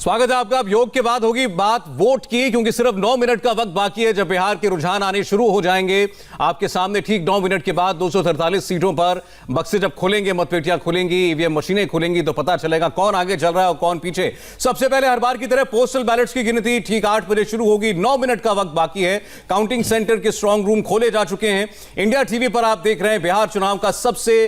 स्वागत है आपका। अब योग के बाद होगी बात वोट की, क्योंकि सिर्फ 9 मिनट का वक्त बाकी है जब बिहार के रुझान आने शुरू हो जाएंगे। आपके सामने ठीक 9 मिनट के बाद 243 सीटों पर बक्से जब खुलेंगे, मतपेटियां खुलेंगी, ईवीएम मशीनें खुलेंगी, तो पता चलेगा कौन आगे चल रहा है और कौन पीछे। सबसे पहले हर बार की तरह पोस्टल बैलेट्स की गिनती ठीक 8 बजे शुरू होगी। 9 मिनट का वक्त बाकी है। काउंटिंग सेंटर के स्ट्रांग रूम खोले जा चुके हैं। इंडिया टीवी पर आप देख रहे हैं बिहार चुनाव का सबसे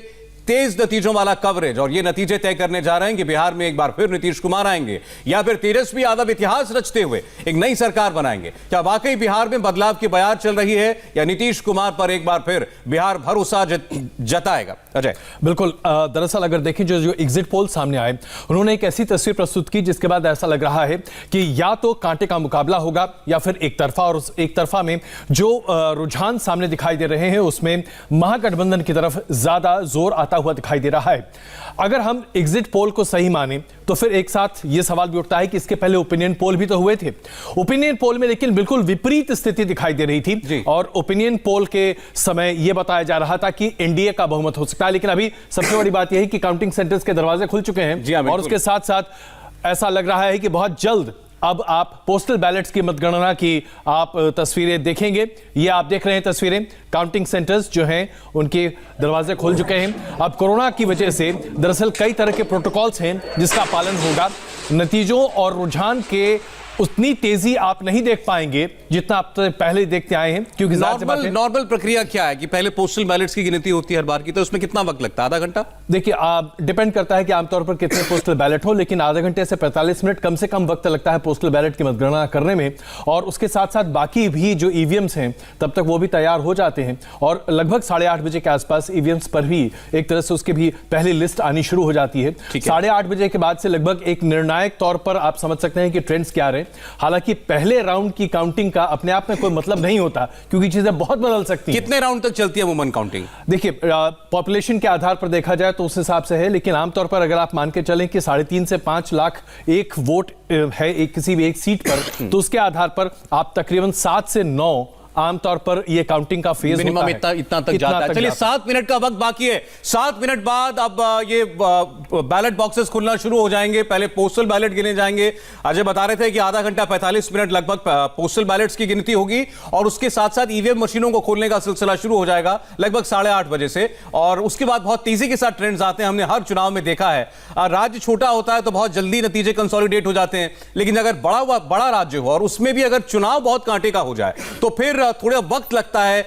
तेज नतीजों वाला कवरेज, और ये नतीजे तय करने जा रहे हैं कि बिहार में एक बार फिर नीतीश कुमार आएंगे या फिर तेजस्वी यादव इतिहास रचते हुए एक नई सरकार बनाएंगे। क्या वाकई बिहार में बदलाव की बयार चल रही है या नीतीश कुमार पर एक बार फिर बिहार भरोसा जताएगा? अजय, बिल्कुल। दरअसल अगर देखें जो एग्जिट पोल सामने आए, उन्होंने एक ऐसी तस्वीर प्रस्तुत की जिसके बाद ऐसा लग रहा है कि या तो कांटे का मुकाबला होगा या फिर एक तरफा, और एक तरफा में जो रुझान सामने दिखाई दे रहे हैं उसमें महागठबंधन की तरफ ज्यादा जोर आता हुआ दिखाई दे रहा है। अगर हम एग्जिट पोल को सही माने तो फिर एक साथ यह सवाल भी उठता है कि इसके पहले ओपिनियन पोल भी तो हुए थे। ओपिनियन पोल में लेकिन बिल्कुल विपरीत स्थिति दिखाई दे रही थी, और ओपिनियन पोल के समय यह बताया जा रहा था कि एनडीए का बहुमत हो सकता है। लेकिन अभी सबसे बड़ी बात यह है कि काउंटिंग सेंटर्स के दरवाजे खुल चुके हैं, और उसके साथ साथ ऐसा लग रहा है कि बहुत जल्द अब आप पोस्टल बैलेट्स की मतगणना की आप तस्वीरें देखेंगे। ये आप देख रहे हैं तस्वीरें, काउंटिंग सेंटर्स जो हैं उनके दरवाजे खुल चुके हैं। अब कोरोना की वजह से दरअसल कई तरह के प्रोटोकॉल्स हैं जिसका पालन होगा। नतीजों और रुझान के उतनी तेजी आप नहीं देख पाएंगे जितना आप पहले देखते आए हैं, क्योंकि नॉर्मल प्रक्रिया क्या है कि पहले पोस्टल बैलेट्स की गिनती होती है हर बार की, तो उसमें कितना वक्त लगता है? आधा घंटा? देखिए, डिपेंड करता है कि आमतौर पर कितने पोस्टल बैलेट हो, लेकिन आधा घंटे से 45 मिनट कम से कम वक्त लगता है पोस्टल बैलेट की मतगणना करने में। और उसके साथ साथ बाकी भी जो ईवीएम्स हैं तब तक वो भी तैयार हो जाते हैं, और लगभग 8:30 बजे के आसपास ईवीएम्स पर भी एक तरह से उसकी भी पहली लिस्ट आनी शुरू हो जाती है। 8:30 बजे के बाद से लगभग एक निर्णायक तौर पर आप समझ सकते हैं कि ट्रेंड्स क्या रहे। हालांकि पहले राउंड की काउंटिंग का अपने आप में कोई मतलब नहीं होता, क्योंकि चीजें बहुत बदल सकती हैं। कितने राउंड तक चलती है अमूमन काउंटिंग? देखिए, पॉपुलेशन के आधार पर देखा जाए तो उस हिसाब से है, लेकिन आमतौर पर अगर आप मान के चलें कि 3.5 से 5 लाख एक वोट है किसी भी एक सीट पर, तो उसके आधार पर आप तकरीबन 7 से 9 आमतौर पर यह काउंटिंग का फेज मिनिमम इतना तक जाता है। चलिए, 7 मिनट का वक्त बाकी है। 7 मिनट बाद अब ये बैलेट बॉक्सेस खुलना शुरू हो जाएंगे। पहले पोस्टल बैलेट गिने जाएंगे। अजय बता रहे थे कि आधा घंटा 45 मिनट लगभग पोस्टल बैलेट्स की गिनती होगी, और उसके साथ साथ ईवीएम मशीनों को खोलने का सिलसिला शुरू हो जाएगा लगभग 8:30 बजे से। और उसके बाद बहुत तेजी के साथ ट्रेंड्स आते हैं। हमने हर चुनाव में देखा है, राज्य छोटा होता है तो बहुत जल्दी नतीजे कंसोलिडेट हो जाते हैं, लेकिन अगर बड़ा राज्य हो और उसमें भी अगर चुनाव बहुत कांटे का हो जाए तो फिर थोड़ा वक्त लगता है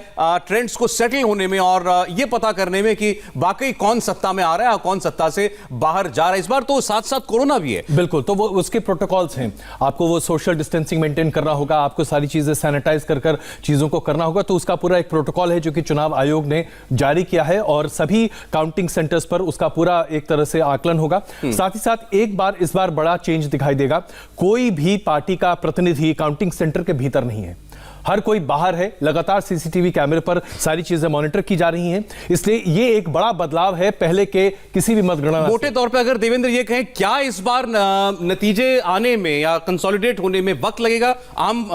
ट्रेंड्स को सेटल होने में और यह पता करने में कि वाकई कौन सत्ता में आ रहा है और कौन सत्ता से बाहर जा रहा है। इस बार तो साथ साथ कोरोना भी है। बिल्कुल, तो वो उसके प्रोटोकॉल्स हैं। आपको वो सोशल डिस्टेंसिंग मेंटेन करना होगा, आपको सारी चीजें सैनिटाइज कर चीजों को करना होगा। तो उसका पूरा एक प्रोटोकॉल है जो कि चुनाव आयोग ने जारी किया है, और सभी काउंटिंग सेंटर्स पर उसका पूरा एक तरह से आकलन होगा। साथ ही साथ इस बार बड़ा चेंज दिखाई देगा। कोई भी पार्टी का प्रतिनिधि काउंटिंग सेंटर के भीतर नहीं है, हर कोई बाहर है। लगातार सीसीटीवी कैमरे पर सारी चीजें मॉनिटर की जा रही हैं, इसलिए ये एक बड़ा बदलाव है पहले के किसी भी मतगणना। मोटे तौर पे अगर देवेंद्र ये कहें, क्या इस बार नतीजे आने में या कंसोलिडेट होने में वक्त लगेगा आम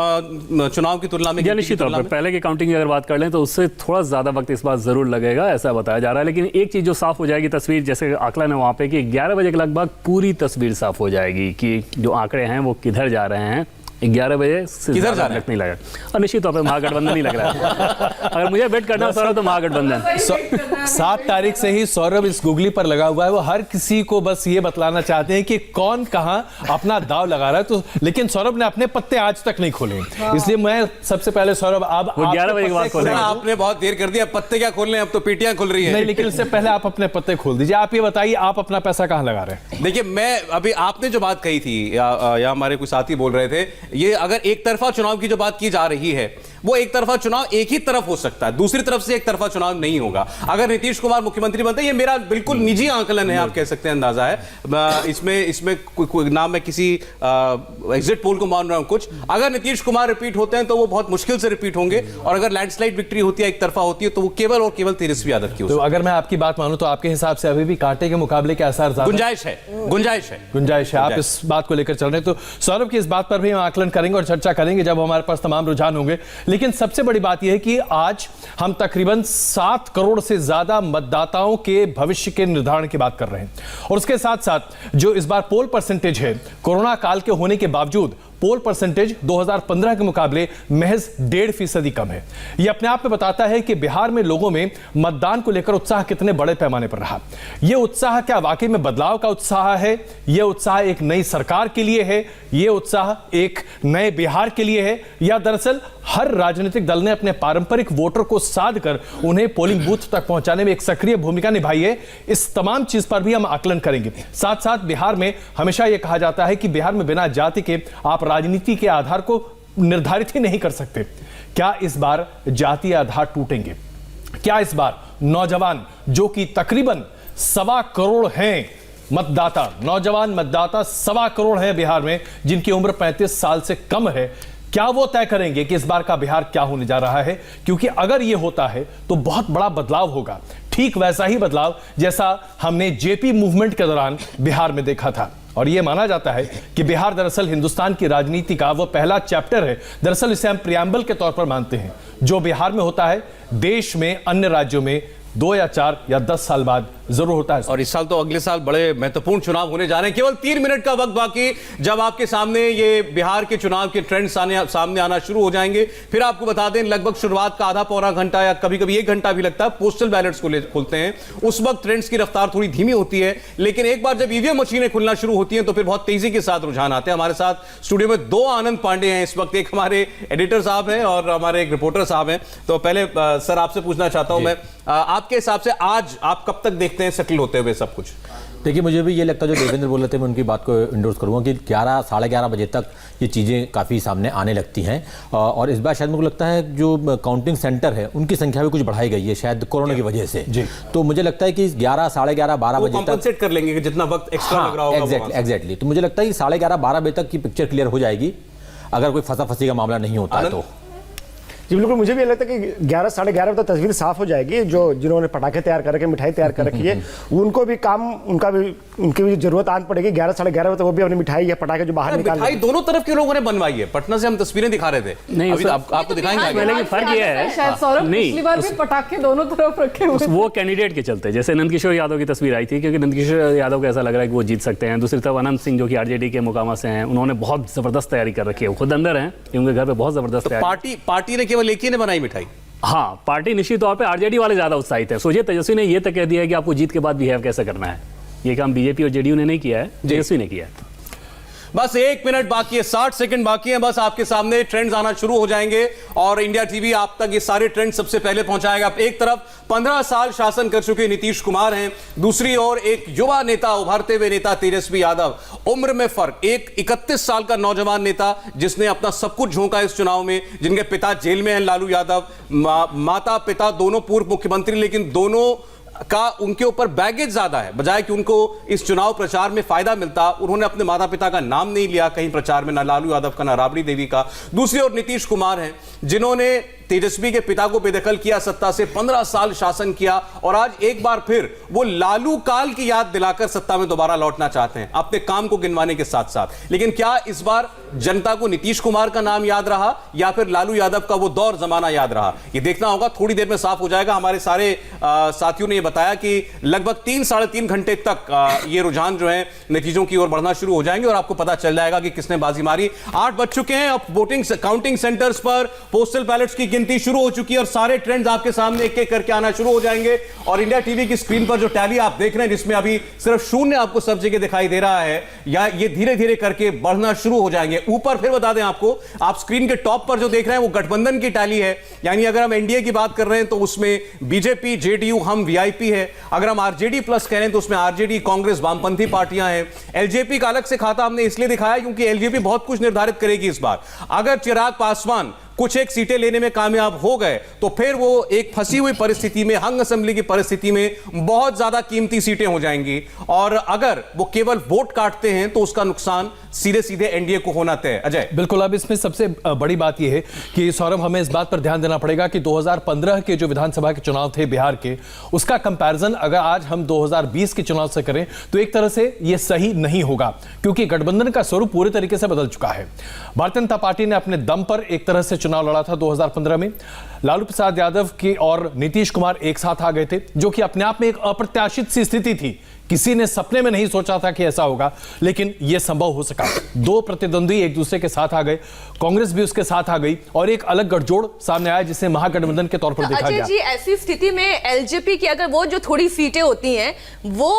चुनाव की तुलना में? निश्चित तौर पर पहले की काउंटिंग की अगर बात कर लें तो उससे थोड़ा ज्यादा वक्त इस बार जरूर लगेगा, ऐसा बताया जा रहा है। लेकिन एक चीज जो साफ हो जाएगी तस्वीर, जैसे आकलन है वहां पे कि 11 बजे के लगभग पूरी तस्वीर साफ हो जाएगी कि जो आंकड़े हैं वो किधर जा रहे हैं। 11 बजे किधर जा रहा नहीं लगा, और निश्चित तौर पर महागठबंधन ही लग रहा है। अगर मुझे बेट करना हो सौरभ तो महागठबंधन। 7 तारीख से ही सौरभ इस गुगली पर लगा हुआ है। वो हर किसी को बस ये बतलाना चाहते हैं कि कौन कहां अपना दाव लगा रहा है। तो लेकिन सौरभ ने अपने पत्ते आज तक नहीं खोले, इसलिए मैं सबसे पहले सौरभ आप 11 बजे के बाद खोले। आपने बहुत देर कर दिया, पत्ते क्या खोलने, अब तो पेटियां खुल रही है। नहीं, लेकिन उससे पहले आप अपने पत्ते खोल दीजिए। आप ये बताइए, आप अपना पैसा कहां लगा रहे हैं? देखिए, मैं अभी आपने जो बात कही थी या हमारे कुछ साथी बोल रहे थे, ये अगर एक तरफा चुनाव की जो बात की जा रही है, वो एक तरफा चुनाव एक ही तरफ हो सकता है, दूसरी तरफ से एक तरफा चुनाव नहीं होगा। अगर नीतीश कुमार मुख्यमंत्री बनते, ये मेरा बिल्कुल निजी आकलन है, आप कह सकते हैं, अंदाजा है। इसमें ना मैं किसी एग्जिट पोल को मान रहा हूं कुछ। अगर नीतीश कुमार रिपीट होते हैं तो वो बहुत मुश्किल से रिपीट होंगे, और अगर लैंडस्लाइड विक्ट्री होती है, एक तरफा होती है, तो वो केवल और केवल तेजस्वी यादव की। तो अगर मैं आपकी बात मानूं तो आपके हिसाब से अभी भी कांटे के मुकाबले के आसार गुंजाइश है। आप इस बात को लेकर चल रहे हैं, तो सौरभ की इस बात पर भी हम आकलन करेंगे और चर्चा करेंगे जब हमारे पास तमाम रुझान होंगे। लेकिन सबसे बड़ी बात यह है कि आज हम तकरीबन 7 करोड़ से ज्यादा मतदाताओं के भविष्य के निर्धारण की बात कर रहे हैं। और उसके साथ साथ जो इस बार पोल परसेंटेज है, कोरोना काल के होने के बावजूद पोल परसेंटेज 2015 के मुकाबले महज 1.5% कम है। यह अपने आप में बताता है कि बिहार में लोगों में मतदान को लेकर उत्साह कितने बड़े पैमाने पर रहा। यह उत्साह क्या वाकई में बदलाव का उत्साह है? यह उत्साह एक नई सरकार के लिए है? यह उत्साह एक नए बिहार के लिए है? या दरअसल हर राजनीतिक दल ने अपने पारंपरिक वोटर को साध कर उन्हें पोलिंग बूथ तक पहुंचाने में एक सक्रिय भूमिका निभाई है? इस तमाम चीज पर भी हम आकलन करेंगे। साथ साथ बिहार में हमेशा यह कहा जाता है कि बिहार में बिना जाति के आप राजनीति के आधार को निर्धारित ही नहीं कर सकते। क्या इस बार जातीय आधार टूटेंगे? क्या इस बार नौजवान, जो कि तकरीबन 1.25 करोड़ हैं मतदाता, नौजवान मतदाता 1.25 करोड़ हैं बिहार में, जिनकी उम्र 35 साल से कम है, क्या वो तय करेंगे कि इस बार का बिहार क्या होने जा रहा है? क्योंकि अगर ये होता है तो बहुत बड़ा बदलाव होगा, ठीक वैसा ही बदलाव जैसा हमने जेपी मूवमेंट के दौरान बिहार में देखा था। और यह माना जाता है कि बिहार दरअसल हिंदुस्तान की राजनीति का वो पहला चैप्टर है, दरअसल इसे हम प्रियम्बल के तौर पर मानते हैं। जो बिहार में होता है, देश में अन्य राज्यों में 2 या 4 या 10 साल बाद जरूर होता है। और इस साल तो अगले साल बड़े महत्वपूर्ण चुनाव होने जा रहे हैं। केवल 3 मिनट का वक्त बाकी, जब आपके सामने ये बिहार के चुनाव के ट्रेंड्स सामने आना शुरू हो जाएंगे। फिर आपको बता दें, लगभग शुरुआत का आधा पौना घंटा या कभी कभी 1 घंटा भी लगता है पोस्टल बैलेट्स को खोलते हैं। उस वक्त ट्रेंड्स की रफ्तार थोड़ी धीमी होती है, लेकिन एक बार जब ईवीएम मशीनें खुलना शुरू होती हैं तो फिर बहुत तेजी के साथ रुझान आते हैं। हमारे साथ स्टूडियो में 2 आनंद पांडे हैं इस वक्त, एक हमारे एडिटर साहब हैं और हमारे एक रिपोर्टर साहब हैं। तो पहले सर आपसे पूछना चाहता हूं मैं, आपके हिसाब से आज आप कब तक देखते हैं सेटल होते हुए सब कुछ? देखिए, मुझे भी ये लगता है जो देवेंद्र बोल रहे थे, मैं उनकी बात को इंडोर्स करूंगा कि 11 साढ़े 11 बजे तक ये चीज़ें काफ़ी सामने आने लगती हैं। और इस बार शायद मुझे लगता है जो काउंटिंग सेंटर है उनकी संख्या भी कुछ बढ़ाई गई है शायद कोरोना की वजह से। तो मुझे लगता है कि 11 साढ़े 11 12 बजे तक कॉम्पनसेट कर लेंगे कि जितना वक्त एक्स्ट्रा लग रहा होगा। एग्जैक्टली। तो मुझे लगता है कि साढ़े 11 12 बजे तक की पिक्चर क्लियर हो जाएगी, अगर कोई फंसी का मामला नहीं होता है तो। जी बिल्कुल, मुझे भी लगता है कि 11 साढ़े 11 बजे तक तस्वीर साफ हो जाएगी। जिन्होंने पटाखे तैयार कर रखे, मिठाई तैयार कर रखी है, उनको भी काम, उनकी भी जरूरत आन पड़ेगी। 11 साढ़े 11 बजे तक वो भी अपनी मिठाई या पटाखे जो बाहर निकाल, मिठाई दोनों तरफ के लोगों ने बनवाई है। पटना से हम तस्वीरें दिखा रहे थे, नहीं अभी आपको दिखाएंगे। फर्क ये है शायद सौरभ, पिछली बार भी पटाखे दोनों तरफ रखे हुए, वो कैंडिडेट के चलते, जैसे नंदकिशोर यादव की तस्वीर आई थी, क्योंकि नंदकिशोर यादव को ऐसा लग रहा है कि वो जीत सकते हैं। दूसरी तरफ अनंत सिंह जो कि आरजेडी के मोकामा से हैं, उन्होंने बहुत जबरदस्त तैयारी कर रखी है, खुद अंदर हैं, उनके घर पे बहुत जबरदस्त तैयारी। पार्टी ने केवल एक ही ने बनाई मिठाई? हाँ, पार्टी निश्चित तौर पे आरजेडी वाले ज्यादा उत्साहित है। सोचिए, तेजस्वी ने ये तक कह दिया है कि आपको जीत के बाद बिहेव कैसे करना है। ये काम बीजेपी और जेडीयू ने नहीं किया है, तेजस्वी ने किया है। बस 1 मिनट बाकी है, 60 सेकंड बाकी है, बस आपके सामने ट्रेंड्स आना शुरू हो जाएंगे और इंडिया टीवी आप तक ये सारे ट्रेंड सबसे पहले पहुंचाएगा। एक तरफ 15 साल शासन कर चुके नीतीश कुमार हैं, दूसरी ओर एक युवा नेता, उभरते हुए नेता तेजस्वी यादव। उम्र में फर्क, एक 31 साल का नौजवान नेता जिसने अपना सब कुछ झोंका इस चुनाव में, जिनके पिता जेल में हैं लालू यादव, माता पिता दोनों पूर्व मुख्यमंत्री, लेकिन दोनों का उनके ऊपर बैगेज ज्यादा है। बजाय कि उनको इस चुनाव प्रचार में फायदा मिलता, उन्होंने अपने माता पिता का नाम नहीं लिया कहीं प्रचार में, ना लालू यादव का, ना राबड़ी देवी का। दूसरी ओर नीतीश कुमार हैं, जिन्होंने तेजस्वी के पिता को बेदखल किया, सत्ता से 15 साल शासन किया और आज एक बार फिर वो लालू काल की याद दिलाकर सत्ता में दोबारा लौटना चाहते हैं, अपने काम को गिनवाने के साथ साथ। लेकिन क्या इस बार जनता को नीतीश कुमार का नाम याद रहा या फिर लालू यादव का वो दौर जमाना याद रहा? ये देखना होगा, थोड़ी देर में साफ हो जाएगा। हमारे सारे साथियों ने ये बताया कि लगभग 3 साढ़े 3 घंटे तक ये रुझान जो है नतीजों की ओर बढ़ना शुरू हो जाएंगे और आपको पता चल जाएगा कि किसने बाजी मारी। 8 बज चुके हैं, अब वोटिंग काउंटिंग सेंटर्स पर पोस्टल बैलेट्स की गिनती शुरू हो चुकी है और सारे ट्रेंड्स आपके सामने एक एक करके आना शुरू हो जाएंगे। और इंडिया टीवी की स्क्रीन पर जो टैली आप देख रहे हैं, जिसमें अभी सिर्फ 0 आपको सब जगह दिखाई दे रहा है, या ये धीरे धीरे करके बढ़ना शुरू हो जाएंगे। ऊपर फिर बता दें आपको, आप स्क्रीन के टॉप पर जो देख रहे हैं वो गठबंधन की टैली है, यानी अगर हम एनडीए की बात कर रहे हैं तो उसमें बीजेपी, जेडीयू, हम वीआईपी है। अगर हम आरजेडी प्लस कह रहे हैं तो उसमें आरजेडी, कांग्रेस, वामपंथी पार्टियां हैं। एलजेपी का अलग से खाता हमने इसलिए दिखाया क्योंकि एलजेपी बहुत कुछ निर्धारित करेगी इस बार। अगर चिराग पासवान कुछ एक सीटें लेने में कामयाब हो गए तो फिर वो एक फंसी हुई परिस्थिति में, हंग असेंबली की परिस्थिति में बहुत ज्यादा कीमती सीटें हो जाएंगी और अगर वो केवल वोट काटते हैं तो उसका नुकसान सीधे सीधे एनडीए को होना तय। अजय, बिल्कुल। अब इसमें सबसे बड़ी बात यह है कि सौरभ, हमें इस बात पर ध्यान देना पड़ेगा कि 2015 के जो विधानसभा के चुनाव थे बिहार के, उसका कंपैरिजन अगर आज हम 2020 के चुनाव से करें तो एक तरह से यह सही नहीं होगा, क्योंकि गठबंधन का स्वरूप पूरे तरीके से बदल चुका है। भारतीय जनता पार्टी ने अपने दम पर एक तरह से चुनाव लड़ा था 2015 में। लालू प्रसाद यादव की और नीतीश कुमार एक साथ आ गए थे, जो कि अपने आप में एक अप्रत्याशित सी स्थिति थी। किसी ने सपने में नहीं सोचा था कि ऐसा होगा, लेकिन यह संभव हो सका। दो प्रतिद्वंदी एक दूसरे के साथ आ गए, कांग्रेस भी उसके साथ आ गई और एक अलग गठजोड़ सामने आया जिसे महागठबंधन के तौर पर देखा गया। अजय जी, ऐसी स्थिति में एलजेपी की अगर वो जो थोड़ी सीटें होती हैं वो